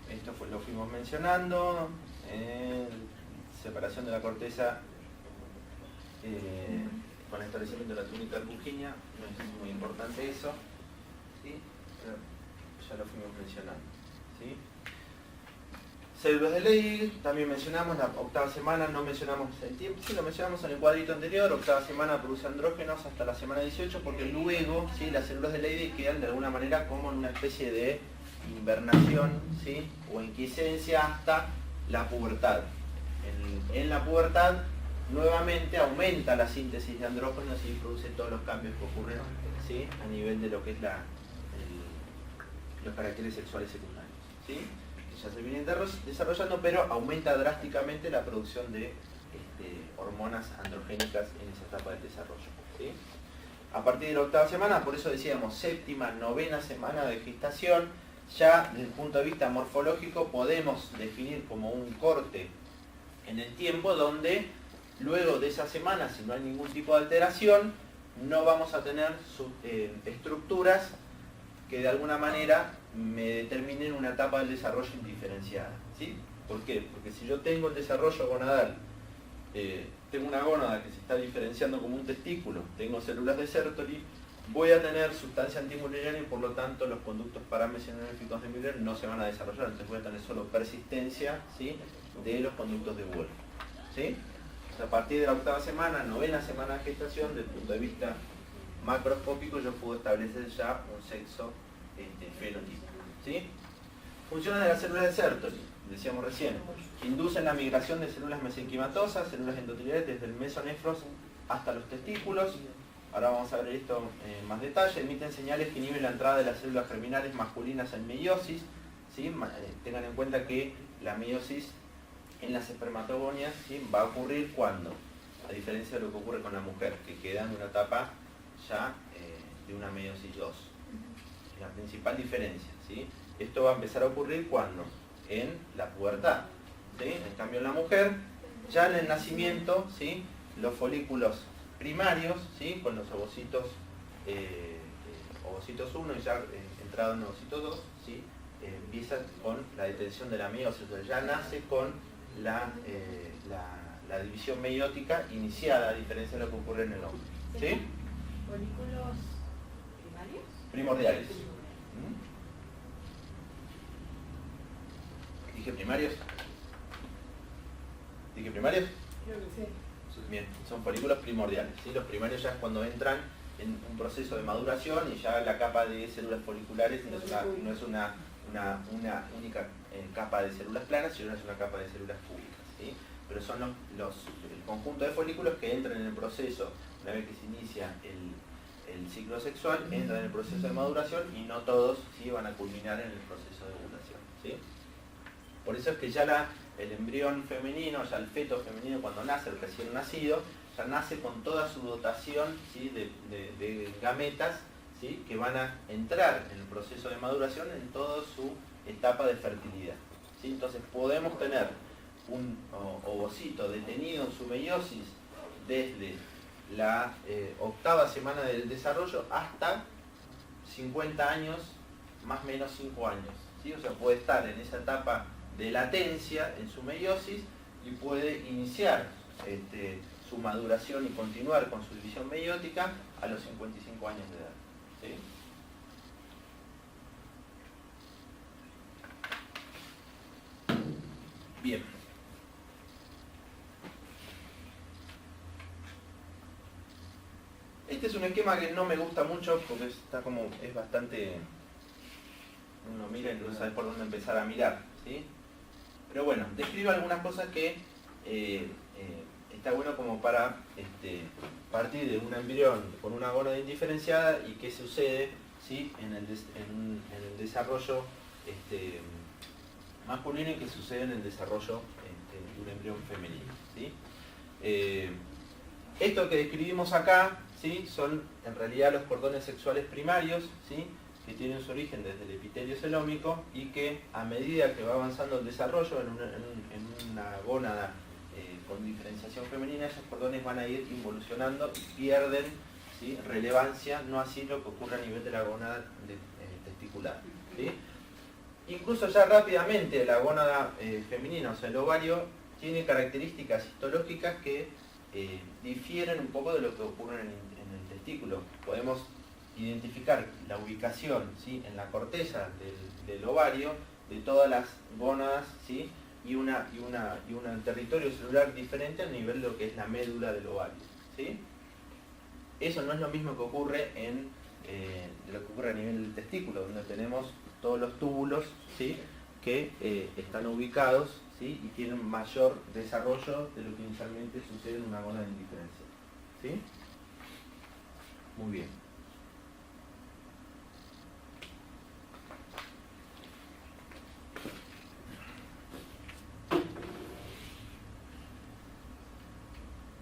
Esto fue lo lo fuimos mencionando, separación de la corteza con el establecimiento de la túnica albuginia, no es muy importante eso, ¿sí? Pero ya lo fuimos mencionando, ¿sí? Células de Leydig, también mencionamos la octava semana, no mencionamos el tiempo, sí lo mencionamos en el cuadrito anterior, octava semana produce andrógenos hasta la semana 18, porque luego, ¿sí?, las células de Leydig quedan de alguna manera como en una especie de invernación, ¿sí?, o enquiescencia hasta la pubertad. En la pubertad nuevamente aumenta la síntesis de andrógenos y produce todos los cambios que ocurren, ¿sí?, a nivel de lo que es los caracteres sexuales secundarios, ¿sí? Ya se viene desarrollando, pero aumenta drásticamente la producción de hormonas androgénicas en esa etapa del desarrollo, ¿sí? A partir de la octava semana, por eso decíamos séptima, novena semana de gestación, ya desde el punto de vista morfológico podemos definir como un corte en el tiempo donde luego de esa semana, si no hay ningún tipo de alteración, no vamos a tener estructuras que de alguna manera me determinen una etapa del desarrollo indiferenciada, ¿sí? ¿Por qué? Porque si yo tengo el desarrollo gonadal, tengo una gónada que se está diferenciando como un testículo, tengo células de Sertoli, voy a tener sustancia antimülleriana y por lo tanto los conductos paramesionérficos de Müller no se van a desarrollar, entonces voy a tener solo persistencia, ¿sí?, de los conductos de Wolff, ¿sí? O sea, a partir de la octava semana, novena semana de gestación, desde el punto de vista macroscópico, yo puedo establecer ya un sexo fenotipo, ¿sí? Funciones de las células de Sertoli, decíamos recién, inducen la migración de células mesenquimatosas, células endoteliales desde el mesonefros hasta los testículos. Ahora vamos a ver esto en más detalle. Emiten señales que inhiben la entrada de las células germinales masculinas en meiosis, ¿sí? Tengan en cuenta que la meiosis en las espermatogonias, ¿sí?, va a ocurrir cuando, a diferencia de lo que ocurre con la mujer, que queda en una etapa ya de una meiosis 2. Es la principal diferencia, ¿sí? Esto va a empezar a ocurrir cuando, en la pubertad, ¿sí? En cambio en la mujer, ya en el nacimiento, ¿sí?, los folículos primarios, ¿sí?, con los ovocitos, ovocitos 1 y ya entrado en ovocitos 2, ¿sí?, empieza con la detención de la meiosis, o sea, ya nace con la división meiótica iniciada, a diferencia de lo que ocurre en el hombre, ¿sí? ¿Folículos primarios? Primordiales. ¿Dije primarios? ¿Dije primarios? Creo que sí. Bien, son folículos primordiales, ¿sí? Los primarios ya es cuando entran en un proceso de maduración y ya la capa de células foliculares no es una única capa de células planas, sino es una capa de células cúbicas, ¿sí? Pero son el conjunto de folículos que entran en el proceso, una vez que se inicia el ciclo sexual, entran en el proceso de maduración y no todos, ¿sí?, van a culminar en el proceso de ovulación, ¿sí? Por eso es que ya el embrión femenino, ya el feto femenino cuando nace, el recién nacido, ya nace con toda su dotación, ¿sí?, de gametas, ¿sí?, que van a entrar en el proceso de maduración en toda su etapa de fertilidad, ¿sí? Entonces podemos tener un ovocito detenido en su meiosis desde la octava semana del desarrollo hasta 50 años, más o menos 5 años, ¿sí? O sea, puede estar en esa etapa de latencia en su meiosis y puede iniciar su maduración y continuar con su división meiótica a los 55 años de edad, ¿sí? Bien. Este es un esquema que no me gusta mucho porque es bastante... Uno mira y no sabe por dónde empezar a mirar, ¿sí? Pero bueno, describo algunas cosas que está bueno como para partir de un embrión con una gónada indiferenciada y qué sucede, ¿sí?, en el desarrollo masculino y qué sucede en el desarrollo de un embrión femenino, ¿sí? Esto que describimos acá, ¿sí?, son en realidad los cordones sexuales primarios, ¿sí?, que tienen su origen desde el epitelio celómico y que a medida que va avanzando el desarrollo en una gónada con diferenciación femenina, esos cordones van a ir involucionando y pierden, ¿sí?, relevancia, no así lo que ocurre a nivel de la gónada testicular, ¿sí? Incluso ya rápidamente la gónada femenina, o sea el ovario, tiene características histológicas que difieren un poco de lo que ocurre en el testículo. Podemos identificar la ubicación, ¿sí?, en la corteza del ovario de todas las gónadas, ¿sí?, y un territorio celular diferente a nivel de lo que es la médula del ovario, ¿sí? Eso no es lo mismo que ocurre de lo que ocurre a nivel del testículo, donde tenemos todos los túbulos, ¿sí?, que están ubicados, ¿sí?, y tienen mayor desarrollo de lo que inicialmente sucede en una gónada indiferencial, ¿sí? Muy bien.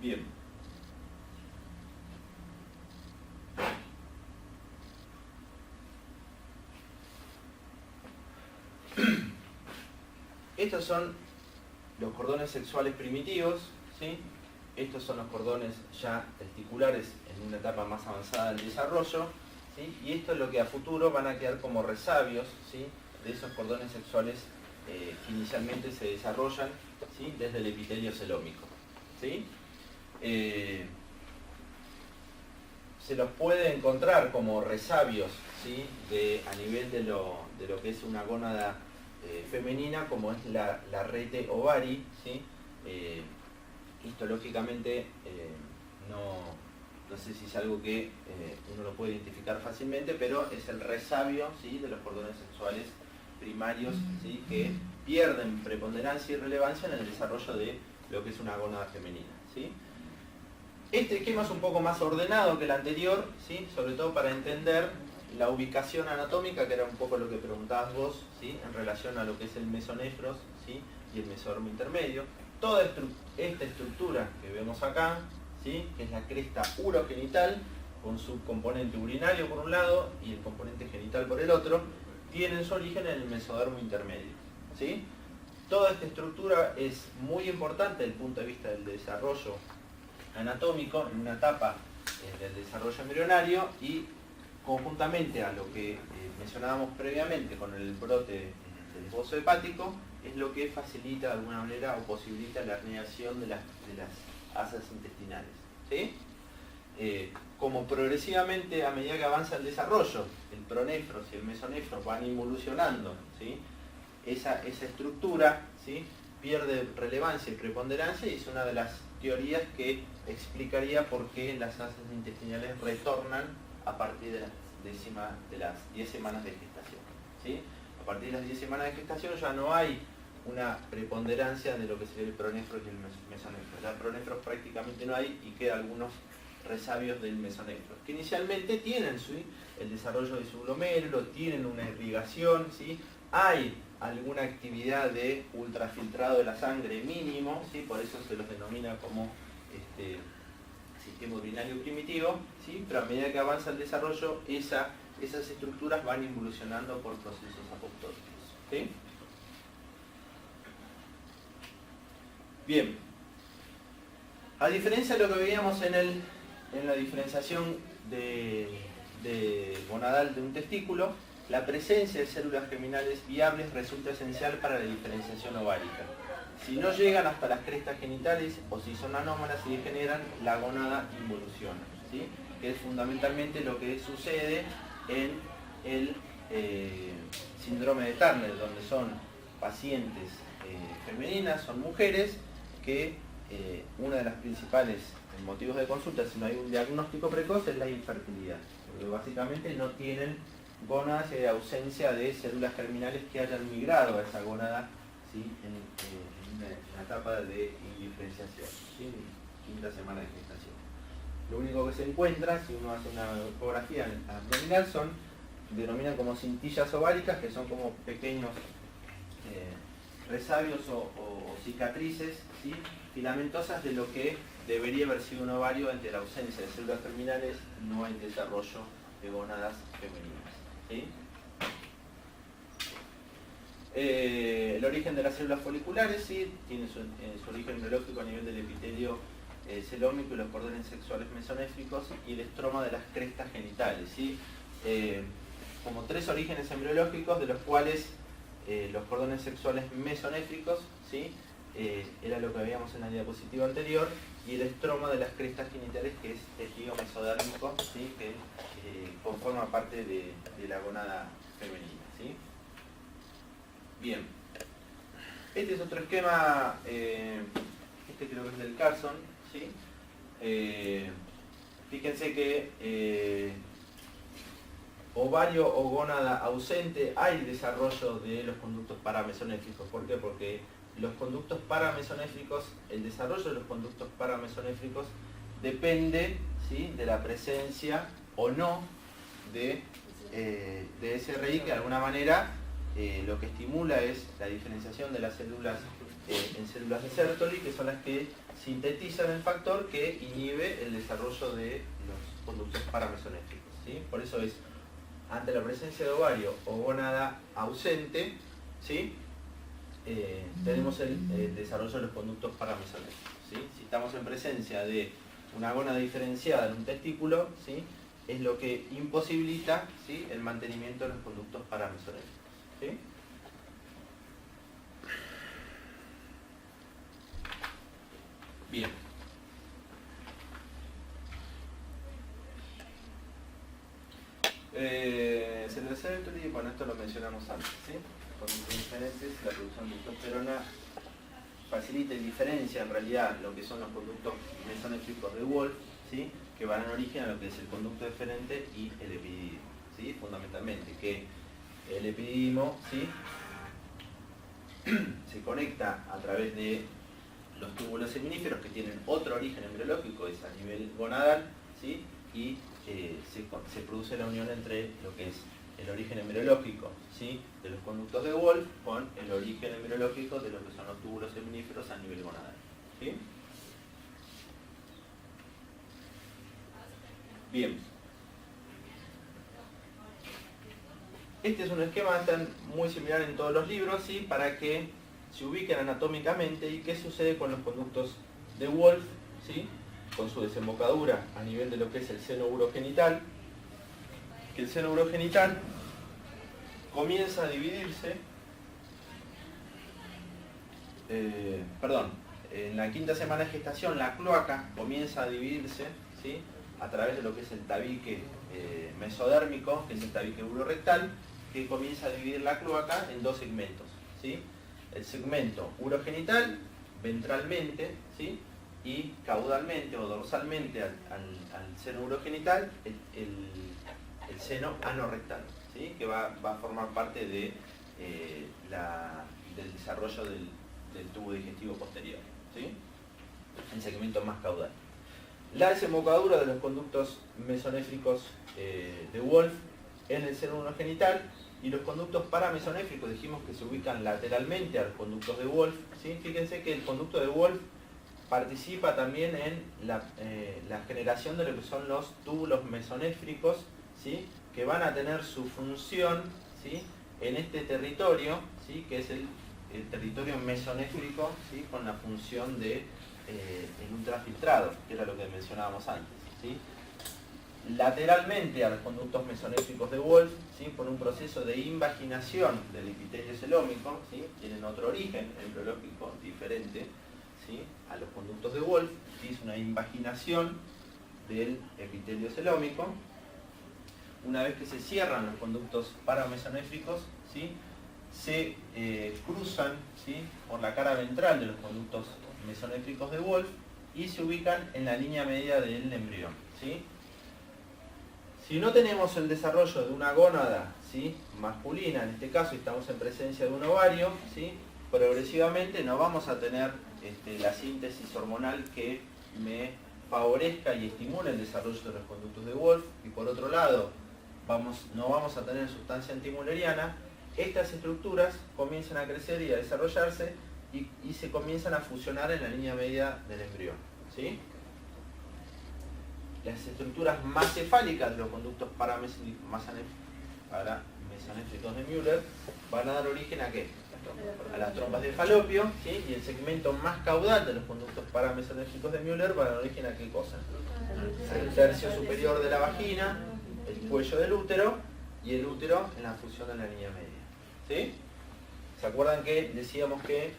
Bien. Estos son los cordones sexuales primitivos, ¿sí? Estos son los cordones ya testiculares en una etapa más avanzada del desarrollo, ¿sí? Y esto es lo que a futuro van a quedar como resabios, ¿sí?, de esos cordones sexuales que inicialmente se desarrollan, ¿sí?, desde el epitelio celómico, ¿sí? Se los puede encontrar como resabios, ¿sí?, a nivel de lo que es una gónada femenina, como es la rete ovari, ¿sí? Histológicamente no sé si es algo que uno lo puede identificar fácilmente, pero es el resabio, ¿sí?, de los cordones sexuales primarios, ¿sí?, que pierden preponderancia y relevancia en el desarrollo de lo que es una gónada femenina, ¿sí? Este esquema es un poco más ordenado que el anterior, ¿sí?, sobre todo para entender la ubicación anatómica, que era un poco lo que preguntabas vos, ¿sí?, en relación a lo que es el mesonefros, ¿sí?, y el mesodermo intermedio. Toda esta estructura que vemos acá, ¿sí?, que es la cresta urogenital, con su componente urinario por un lado y el componente genital por el otro, tienen su origen en el mesodermo intermedio, ¿sí? Toda esta estructura es muy importante desde el punto de vista del desarrollo anatómico en una etapa del desarrollo embrionario, y conjuntamente a lo que mencionábamos previamente con el brote del pozo hepático, es lo que facilita de alguna manera o posibilita la herniación de las asas intestinales, ¿sí? Como progresivamente, a medida que avanza el desarrollo, el pronefros y el mesonefros van involucionando, ¿sí?, esa estructura, ¿sí?, pierde relevancia y preponderancia, y es una de las teorías que explicaría por qué las asas intestinales retornan a partir de las 10 semanas de gestación, ¿sí? A partir de las 10 semanas de gestación ya no hay una preponderancia de lo que sería el pronefros y el mesonefros. Ya el pronefros prácticamente no hay, y quedan algunos resabios del mesonefros, que inicialmente tienen el desarrollo de su glomérulo, tienen una irrigación, ¿sí? Hay alguna actividad de ultrafiltrado de la sangre mínimo, ¿sí?, por eso se los denomina como sistema urinario primitivo, ¿sí?, pero a medida que avanza el desarrollo, esas estructuras van involucionando por procesos apoptóticos, ¿sí? Bien, a diferencia de lo que veíamos en la diferenciación de gonadal de un testículo, la presencia de células germinales viables resulta esencial para la diferenciación ovárica. Si no llegan hasta las crestas genitales o si son anómalas y degeneran, la gónada involuciona, ¿sí?, que es fundamentalmente lo que sucede en el síndrome de Turner, donde son pacientes femeninas, son mujeres que uno de los principales motivos de consulta, si no hay un diagnóstico precoz, es la infertilidad, porque básicamente no tienen gónadas y hay ausencia de células germinales que hayan migrado a esa gónada, ¿sí?, en una etapa de indiferenciación, ¿sí?, quinta semana de gestación. Lo único que se encuentra, si uno hace una ecografía abdominal, denominan como cintillas ováricas, que son como pequeños resabios o cicatrices, ¿sí?, filamentosas de lo que debería haber sido un ovario ante la ausencia de células germinales, no hay desarrollo de gónadas femeninas, ¿sí? El origen de las células foliculares, ¿sí?, tiene su origen biológico a nivel del epitelio celómico y los cordones sexuales mesonéfricos y el estroma de las crestas genitales, ¿sí? Como tres orígenes embriológicos, de los cuales los cordones sexuales mesonéfricos, ¿sí? Era lo que veíamos en la diapositiva anterior, y el estroma de las crestas genitales, que es tejido mesodérmico, ¿sí? Que conforma parte de la gónada femenina, ¿sí? Bien, este es otro esquema, este creo que es del Carson, ¿sí? Fíjense que ovario o gónada ausente hay desarrollo de los conductos paramesonéfricos. ¿Por qué? Porque los conductos paramesonéfricos, el desarrollo de los conductos paramesonéfricos depende, ¿sí? De la presencia o no de SRI, que de alguna manera lo que estimula es la diferenciación de las células en células de Sertoli, que son las que sintetizan el factor que inhibe el desarrollo de los conductos paramesonéfricos, ¿sí? Por eso es, ante la presencia de ovario o gónada ausente, ¿sí? Tenemos el desarrollo de los conductos paramesonéfricos, ¿sí? Si estamos en presencia de una gónada diferenciada en un testículo, ¿sí? Es lo que imposibilita, ¿sí? El mantenimiento de los conductos paramesonéfricos, ¿sí? Bien. Células Sertoli, bueno, esto lo mencionamos antes, ¿sí? Conductos diferentes, la producción de testosterona facilita y diferencia en realidad lo que son los conductos mesonéfricos de Wolff, ¿sí? Que van en origen a lo que es el conducto deferente y el epididimo, ¿sí? Fundamentalmente, que el epididimo, ¿sí? Se conecta a través de los túbulos seminíferos, que tienen otro origen embriológico, es a nivel gonadal, ¿sí? Y se produce la unión entre lo que es el origen embriológico, ¿sí? De los conductos de Wolff con el origen embriológico de lo que son los túbulos seminíferos a nivel gonadal, ¿sí? Bien. Este es un esquema tan muy similar en todos los libros, ¿sí? Para que se ubiquen anatómicamente y qué sucede con los conductos de Wolff, ¿sí? Con su desembocadura a nivel de lo que es el seno urogenital, que el seno urogenital comienza a dividirse, en la quinta semana de gestación la cloaca comienza a dividirse, ¿sí? A través de lo que es el tabique mesodérmico, que es el tabique urorectal, que comienza a dividir la cloaca en dos segmentos, ¿sí? El segmento urogenital, ventralmente, ¿sí? Y caudalmente o dorsalmente al seno urogenital, el seno anorrectal, ¿sí? Que va a formar parte de, del desarrollo del tubo digestivo posterior, ¿sí? El segmento más caudal. La desembocadura de los conductos mesonéfricos de Wolff en el seno urogenital, y los conductos paramesonéfricos dijimos que se ubican lateralmente a los conductos de Wolff, ¿sí? Fíjense que el conducto de Wolff participa también en la generación de lo que son los túbulos mesonéfricos, ¿sí? Que van a tener su función, ¿sí? En este territorio, ¿sí? Que es el territorio mesonéfrico, ¿sí? Con la función de el ultrafiltrado, que era lo que mencionábamos antes, ¿sí? Lateralmente a los conductos mesonéfricos de Wolff, ¿sí? Por un proceso de invaginación del epitelio celómico, ¿sí? Tienen otro origen embriológico diferente, ¿sí? A los conductos de Wolff, ¿sí? Es una invaginación del epitelio celómico. Una vez que se cierran los conductos paramesonéfricos, ¿sí? Se cruzan, ¿sí? Por la cara ventral de los conductos mesonéfricos de Wolff y se ubican en la línea media del embrión, ¿sí? Si no tenemos el desarrollo de una gónada, ¿sí? Masculina, en este caso estamos en presencia de un ovario, ¿sí? Progresivamente no vamos a tener la síntesis hormonal que me favorezca y estimule el desarrollo de los conductos de Wolff, y por otro lado no vamos a tener sustancia antimulleriana. Estas estructuras comienzan a crecer y a desarrollarse y se comienzan a fusionar en la línea media del embrión, ¿sí? Las estructuras más cefálicas de los conductos paramesonéfricos de Müller van a dar origen ¿a qué? A las trompas de falopio, ¿sí? Y el segmento más caudal de los conductos paramesonéfricos de Müller va a dar origen ¿a qué cosa? El tercio superior de la vagina, el cuello del útero y el útero en la fusión de la línea media, ¿sí? ¿Se acuerdan que decíamos que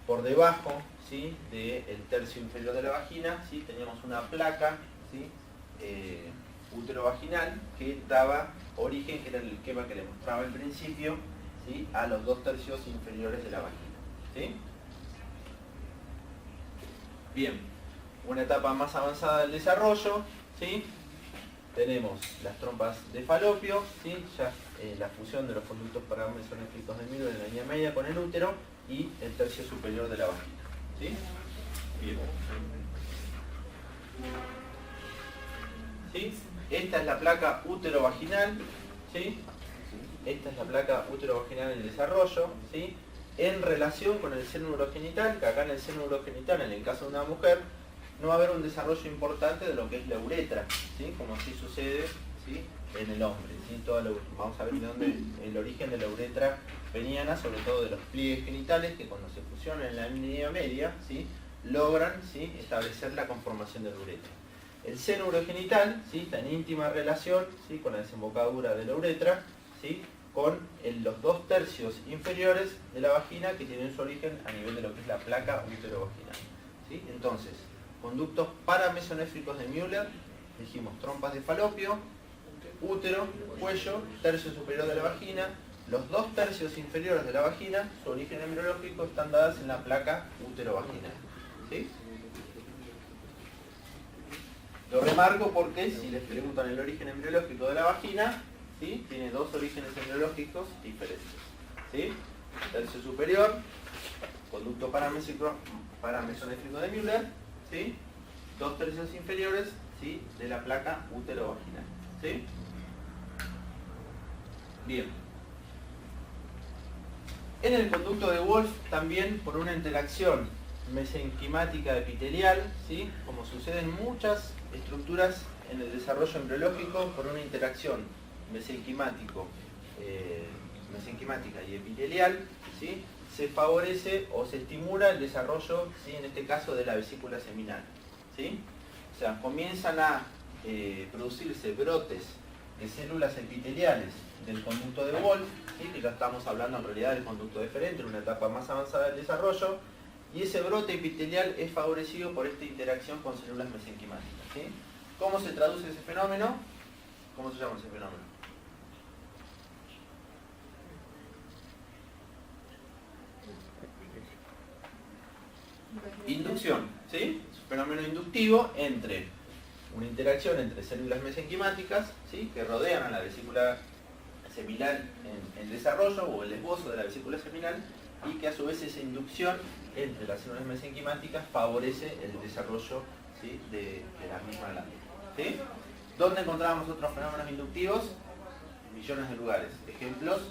por debajo, ¿sí?, del tercio inferior de la vagina, ¿sí?, teníamos una placa, ¿sí?, uterovaginal que daba origen, que era el esquema que le mostraba al principio, ¿sí?, a los 2 tercios inferiores de la vagina, ¿sí? Bien, una etapa más avanzada del desarrollo, ¿sí? Tenemos las trompas de falopio, ¿sí?, ya la fusión de los conductos paramesonéfricos de Müller en la línea media con el útero y el tercio superior de la vagina, ¿sí? Bien. ¿Sí? Esta es la placa útero-vaginal, ¿sí? Esta es la placa útero-vaginal en desarrollo, ¿sí?, en relación con el seno urogenital, que acá en el seno urogenital, en el caso de una mujer, no va a haber un desarrollo importante de lo que es la uretra, ¿sí?, como sí sucede, ¿sí?, en el hombre, ¿sí? Vamos a ver de dónde el origen de la uretra peniana, sobre todo de los pliegues genitales, que cuando se fusionan en la línea media, ¿sí?, logran, ¿sí?, establecer la conformación de la uretra. El seno urogenital, ¿sí?, está en íntima relación, ¿sí?, con la desembocadura de la uretra, ¿sí?, con los 2 tercios inferiores de la vagina, que tienen su origen a nivel de lo que es la placa uterovaginal, ¿sí? Entonces, conductos paramesonéfricos de Müller, dijimos trompas de falopio, útero, cuello, tercio superior de la vagina. Los 2 tercios inferiores de la vagina, su origen embriológico, están dadas en la placa uterovaginal, ¿sí? Lo remarco porque si les preguntan el origen embriológico de la vagina, ¿sí?, tiene 2 orígenes embriológicos diferentes, ¿sí? Tercio superior, conducto paramesonéfrico de Müller, ¿sí?, 2 tercios inferiores, ¿sí?, de la placa uterovaginal, ¿sí? Bien. En el conducto de Wolf también por una interacción mesenquimática epitelial, ¿sí?, como sucede en muchas estructuras en el desarrollo embriológico, por una interacción mesenquimática y epitelial, ¿sí?, se favorece o se estimula el desarrollo, ¿sí?, en este caso de la vesícula seminal, ¿sí? O sea, comienzan a producirse brotes de células epiteliales del conducto de Wolf, ¿sí?, que ya estamos hablando en realidad del conducto deferente, en una etapa más avanzada del desarrollo, y ese brote epitelial es favorecido por esta interacción con células mesenquimáticas, ¿sí? ¿Cómo se traduce ese fenómeno? ¿Cómo se llama ese fenómeno? Inducción, ¿sí? Es un fenómeno inductivo entre una interacción entre células mesenquimáticas, ¿sí?, que rodean a la vesícula seminal en desarrollo, o el esbozo de la vesícula seminal, y que a su vez esa inducción entre las células mesenquimáticas favorece el desarrollo, ¿sí?, de la misma glándula, ¿sí? ¿Dónde encontramos otros fenómenos inductivos? En millones de lugares. Ejemplos: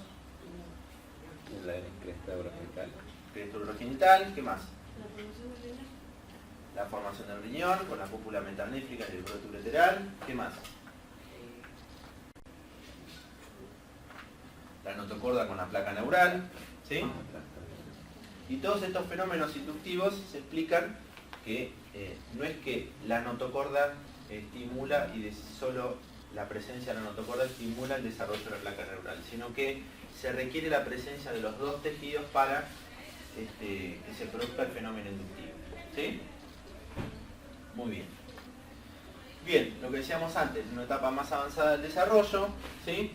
La cresta urogenital. Cresta urogenital, ¿qué más? La formación del riñón con la cúpula metanéfrica y el brote ureteral. ¿Qué más? La notocorda con la placa neural, ¿sí? Y todos estos fenómenos inductivos se explican que no es que la notocorda estimula y solo la presencia de la notocorda estimula el desarrollo de la placa neural, sino que se requiere la presencia de los 2 tejidos para que se produzca el fenómeno inductivo, ¿sí? Muy bien. Bien, lo que decíamos antes, en una etapa más avanzada del desarrollo, ¿sí?,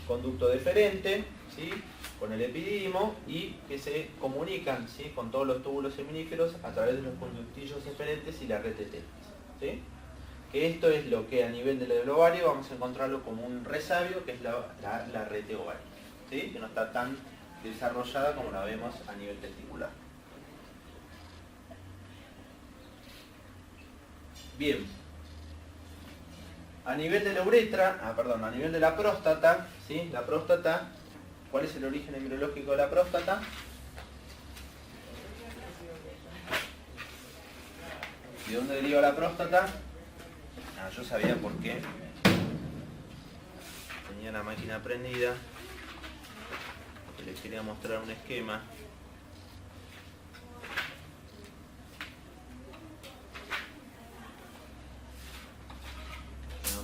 conducto deferente, ¿sí?, con el epididimo, y que se comunican, ¿sí?, con todos los túbulos seminíferos a través de los conductillos deferentes y la red tetética, ¿sí? Que esto es lo que a nivel del ovario vamos a encontrarlo como un resabio, que es la rete ovárica, ¿sí?, que no está tan desarrollada como la vemos a nivel testicular. Bien. A nivel de la uretra, a nivel de la próstata, ¿sí?, la próstata, ¿cuál es el origen embriológico de la próstata? ¿De dónde deriva la próstata? Yo sabía por qué. Tenía la máquina prendida, porque les quería mostrar un esquema.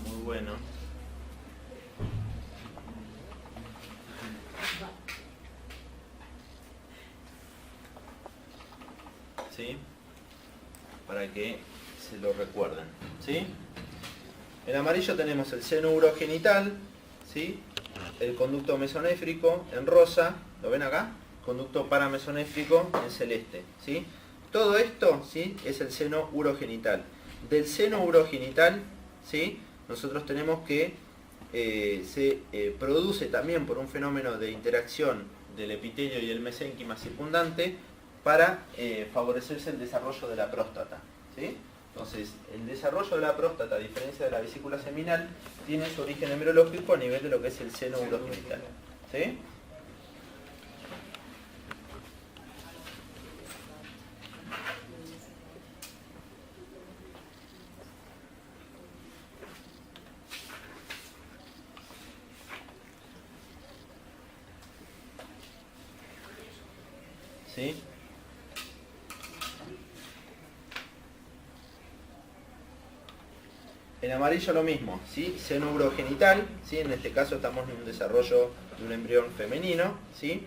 Muy bueno. ¿sí? Para que se lo recuerden, ¿sí? En amarillo tenemos el seno urogenital, ¿sí? El conducto mesonéfrico en rosa, ¿lo ven acá? Conducto paramesonéfrico en celeste, ¿sí? Todo esto, ¿sí? Es el seno urogenital. Del seno urogenital, ¿sí? Nosotros tenemos que se produce también por un fenómeno de interacción del epitelio y el mesénquima circundante para favorecerse el desarrollo de la próstata, ¿sí? Entonces, el desarrollo de la próstata, a diferencia de la vesícula seminal, tiene su origen embriológico a nivel de lo que es el seno urogenital, ¿sí? ¿Sí? En amarillo lo mismo, ¿sí? Seno urogenital, ¿sí? En este caso estamos en un desarrollo de un embrión femenino, ¿sí?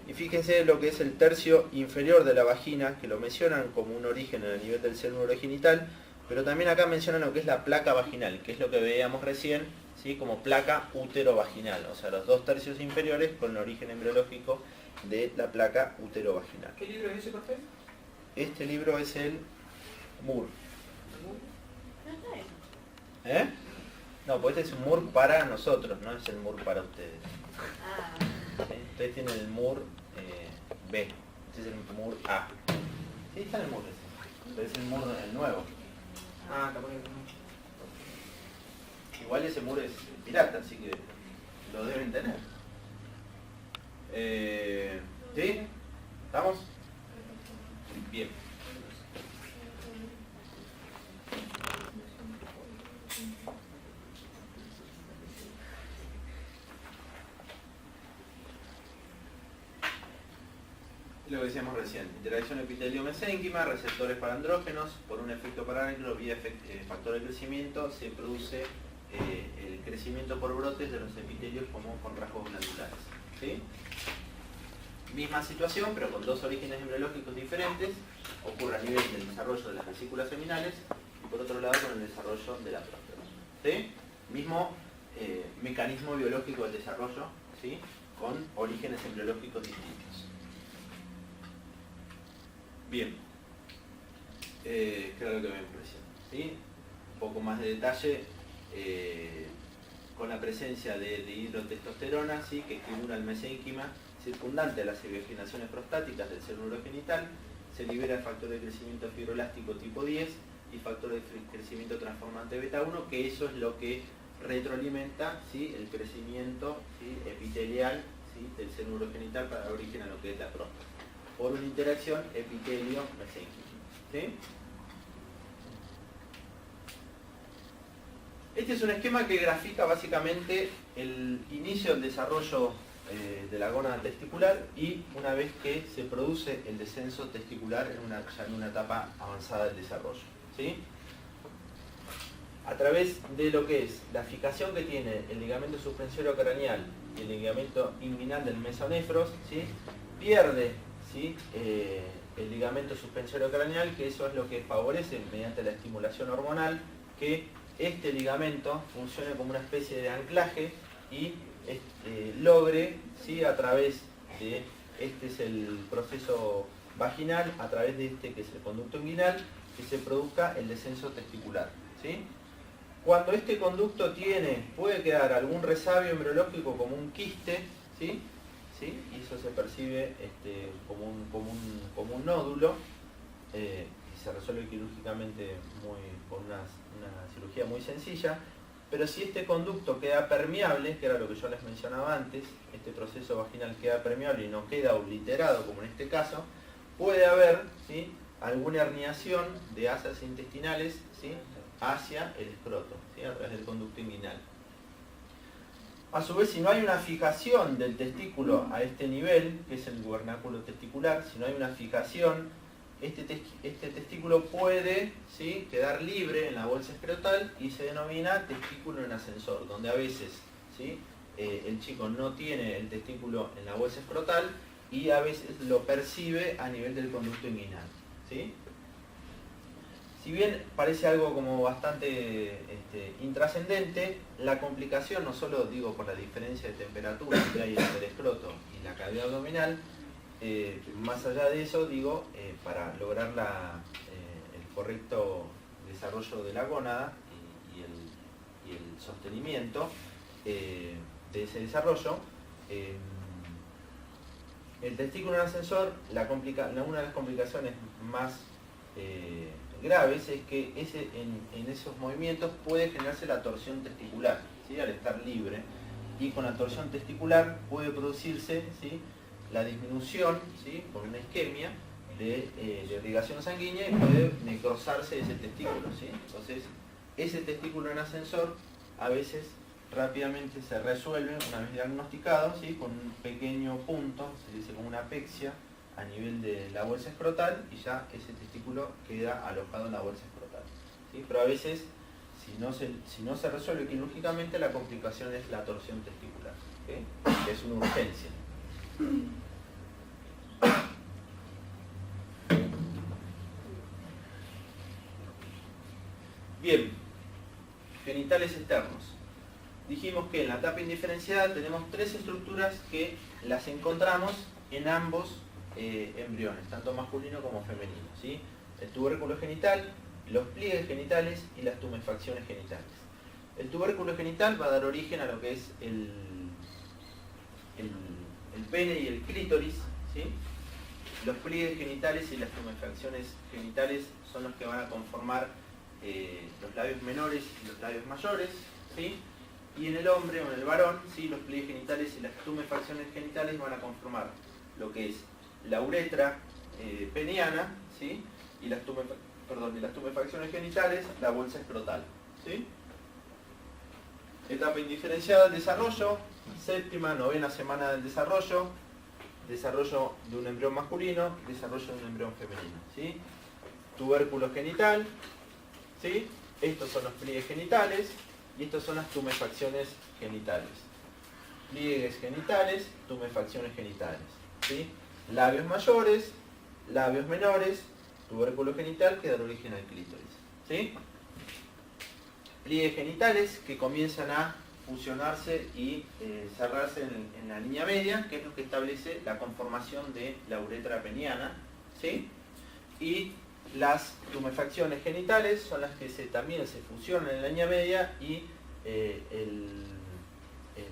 Y fíjense lo que es el tercio inferior de la vagina, que lo mencionan como un origen a nivel del seno urogenital, pero también acá mencionan lo que es la placa vaginal, que es lo que veíamos recién, ¿sí? Como placa útero-vaginal, o sea, los 2 tercios inferiores con el origen embriológico de la placa útero-vaginal. ¿Qué libro es ese, profe? Este libro es el Moore. No está eso. ¿Eh? No, pues este es un Moore para nosotros, no es el Moore para ustedes. Ah, ¿Sí? Ustedes tienen el Moore B, este es el Moore A. Sí, está en el Moore ese, pero es el Moore el nuevo. Ah, está poniendo. Igual ese Moore es pirata, así que lo deben tener. ¿Sí? ¿Estamos? Bien. Lo que decíamos recién, interacción epitelio-mesénquima, receptores para andrógenos, por un efecto parámetro vía factor de crecimiento, se produce el crecimiento por brotes de los epitelios como con rasgos glandulares, ¿sí? Misma situación, pero con 2 orígenes embriológicos diferentes, ocurre a nivel del desarrollo de las vesículas seminales y por otro lado con el desarrollo de la próstata, ¿sí? Mismo mecanismo biológico del desarrollo, ¿sí? Con orígenes embriológicos distintos. Bien, claro que me impresiona, ¿sí? Un poco más de detalle con la presencia de hidrotestosterona, ¿sí? Que estimula el mesénquima circundante a las evioginaciones prostáticas del seno urogenital, se libera el factor de crecimiento fibroelástico tipo 10 y factor de crecimiento transformante beta 1, que eso es lo que retroalimenta, ¿sí? El crecimiento, ¿sí? Epitelial, ¿sí? Del seno urogenital para dar origen a lo que es la próstata, por una interacción epitelio-mesénquima, ¿sí? Este es un esquema que grafica básicamente el inicio del desarrollo de la gónada testicular y una vez que se produce el descenso testicular ya en una etapa avanzada del desarrollo, ¿sí? A través de lo que es la fijación que tiene el ligamento suspensorio craneal y el ligamento inguinal del mesonefros, ¿sí? Pierde, ¿sí? El ligamento suspensorio craneal, que eso es lo que favorece mediante la estimulación hormonal que este ligamento funcione como una especie de anclaje y logre, ¿sí? A través de, este es el proceso vaginal, a través de este que es el conducto inguinal, que se produzca el descenso testicular, ¿sí? Cuando este conducto puede quedar algún resabio embriológico como un quiste, ¿sí? ¿Sí? Y eso se percibe como un nódulo y se resuelve quirúrgicamente con una cirugía muy sencilla. Pero si este conducto queda permeable, que era lo que yo les mencionaba antes, este proceso vaginal queda permeable y no queda obliterado, como en este caso, puede haber, ¿sí? Alguna herniación de asas intestinales, ¿sí? Hacia el escroto, ¿sí? A través del conducto inguinal. A su vez, si no hay una fijación del testículo a este nivel, que es el gubernáculo testicular, si no hay una fijación, este testículo puede, ¿sí? Quedar libre en la bolsa escrotal y se denomina testículo en ascensor, donde a veces, ¿sí? El chico no tiene el testículo en la bolsa escrotal y a veces lo percibe a nivel del conducto inguinal, ¿sí? Si bien parece algo como bastante intrascendente, la complicación, no solo digo por la diferencia de temperatura que hay entre el escroto y la cavidad abdominal, más allá de eso, digo, para lograr el correcto desarrollo de la gónada y el sostenimiento de ese desarrollo, el testículo en ascensor, una de las complicaciones más graves es que en esos movimientos puede generarse la torsión testicular, ¿sí? Al estar libre, y con la torsión testicular puede producirse, ¿sí?, la disminución, ¿sí?, por una isquemia de irrigación sanguínea, y puede necrosarse ese testículo, ¿sí? Entonces, ese testículo en ascensor a veces rápidamente se resuelve una vez diagnosticado, ¿sí?, con un pequeño punto, se dice como una apexia, a nivel de la bolsa escrotal, y ya ese testículo queda alojado en la bolsa escrotal, ¿sí? Pero a veces, si no se resuelve quirúrgicamente, la complicación es la torsión testicular, ¿sí?, que es una urgencia. Bien, genitales externos. Dijimos que en la etapa indiferenciada tenemos tres estructuras que las encontramos en ambos embriones, tanto masculino como femenino, ¿sí? El tubérculo genital, los pliegues genitales y las tumefacciones genitales. El tubérculo genital va a dar origen a lo que es el pene y el clítoris, ¿sí? Los pliegues genitales y las tumefacciones genitales son los que van a conformar los labios menores y los labios mayores, ¿sí? Y en el hombre o en el varón, ¿sí?, los pliegues genitales y las tumefacciones genitales van a conformar lo que es la uretra peniana, ¿sí?, y las tumefacciones genitales, la bolsa escrotal, ¿sí? Etapa indiferenciada del desarrollo, séptima, novena semana del desarrollo de un embrión masculino, desarrollo de un embrión femenino, ¿sí? Tubérculo genital, ¿sí? Estos son los pliegues genitales y estos son las tumefacciones genitales. Pliegues genitales, tumefacciones genitales, ¿sí? Labios mayores, labios menores, tubérculo genital que da origen al clítoris, ¿sí? Pliegues genitales que comienzan a fusionarse y cerrarse en la línea media, que es lo que establece la conformación de la uretra peniana, ¿sí? Y las tumefacciones genitales son las que también se fusionan en la línea media, y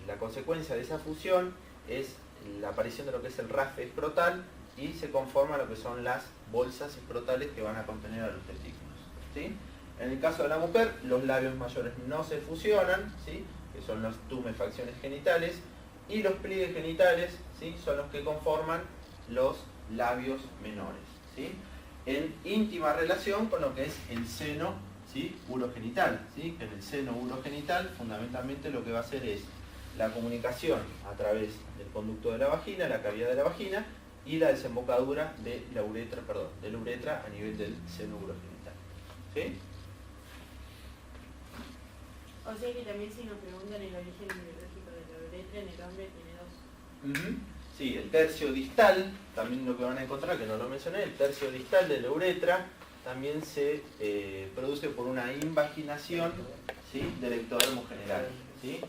la consecuencia de esa fusión es la aparición de lo que es el raspe escrotal, y se conforma lo que son las bolsas escrotales que van a contener a los testículos, ¿sí? En el caso de la mujer, los labios mayores no se fusionan, ¿sí?, que son las tumefacciones genitales, y los pliegues genitales, ¿sí?, son los que conforman los labios menores, ¿sí?, en íntima relación con lo que es el seno, ¿sí?, urogenital, ¿sí?, que en el seno urogenital fundamentalmente lo que va a hacer es la comunicación a través del conducto de la vagina, la cavidad de la vagina, y la desembocadura de la uretra, a nivel del seno urogenital, ¿sí? O sea que también si nos preguntan el origen biológico de la uretra, en el hombre tiene dos. Sí, el tercio distal, también lo que van a encontrar, que no lo mencioné, el tercio distal de la uretra también se produce por una invaginación, ¿sí?, del ectodermo general, ¿sí?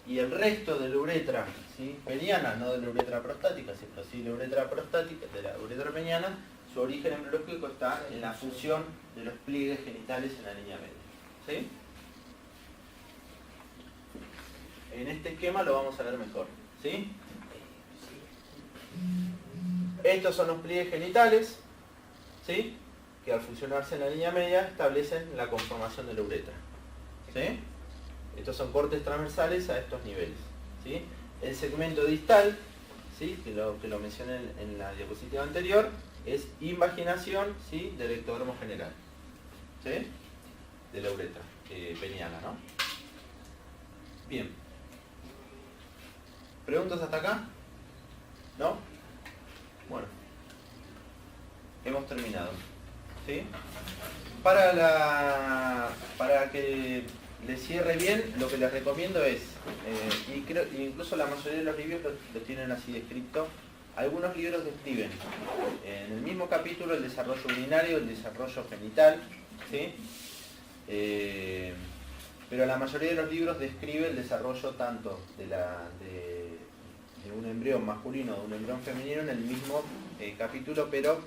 Y el resto de la uretra, ¿sí?, peniana, no de la uretra prostática, sino sí de la uretra prostática, de la uretra peniana, su origen embriológico está en la fusión de los pliegues genitales en la línea media, ¿sí? En este esquema lo vamos a ver mejor, ¿sí? Estos son los pliegues genitales, ¿sí?, que al fusionarse en la línea media establecen la conformación de la uretra, ¿sí? Estos son cortes transversales a estos niveles, ¿sí? El segmento distal, ¿sí?, que lo mencioné en la diapositiva anterior, es invaginación, ¿sí?, del ectodermo general, ¿sí?, de la uretra peniana, ¿no? Bien. ¿Preguntas hasta acá? ¿No? Bueno. Hemos terminado, ¿sí? Para que les cierre bien, lo que les recomiendo es, y incluso la mayoría de los libros lo tienen así descrito, Algunos libros describen en el mismo capítulo el desarrollo urinario, el desarrollo genital, ¿sí? Pero la mayoría de los libros describe el desarrollo tanto de un embrión masculino o de un embrión femenino en el mismo capítulo, pero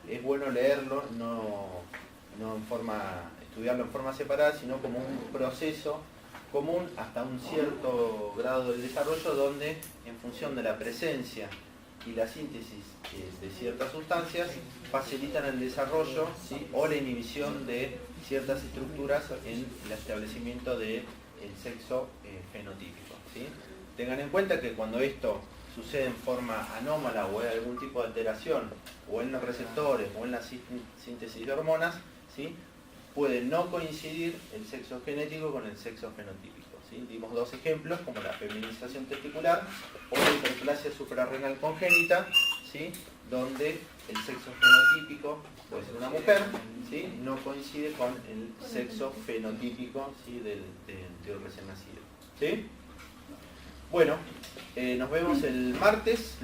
es bueno leerlo, no estudiarlo en forma separada, sino como un proceso común hasta un cierto grado de desarrollo, donde en función de la presencia y la síntesis de ciertas sustancias facilitan el desarrollo, ¿sí? O la inhibición de ciertas estructuras en el establecimiento del sexo fenotípico, ¿sí? Tengan en cuenta que cuando esto sucede en forma anómala o hay algún tipo de alteración o en los receptores o en la síntesis de hormonas, ¿sí? Puede no coincidir el sexo genético con el sexo fenotípico, ¿sí? Dimos dos ejemplos, como la feminización testicular o la hiperplasia suprarrenal congénita, ¿sí? Donde el sexo fenotípico, puede ser una mujer, ¿sí? No coincide con el sexo fenotípico, ¿sí? del recién nacido, ¿sí? Bueno, nos vemos el martes.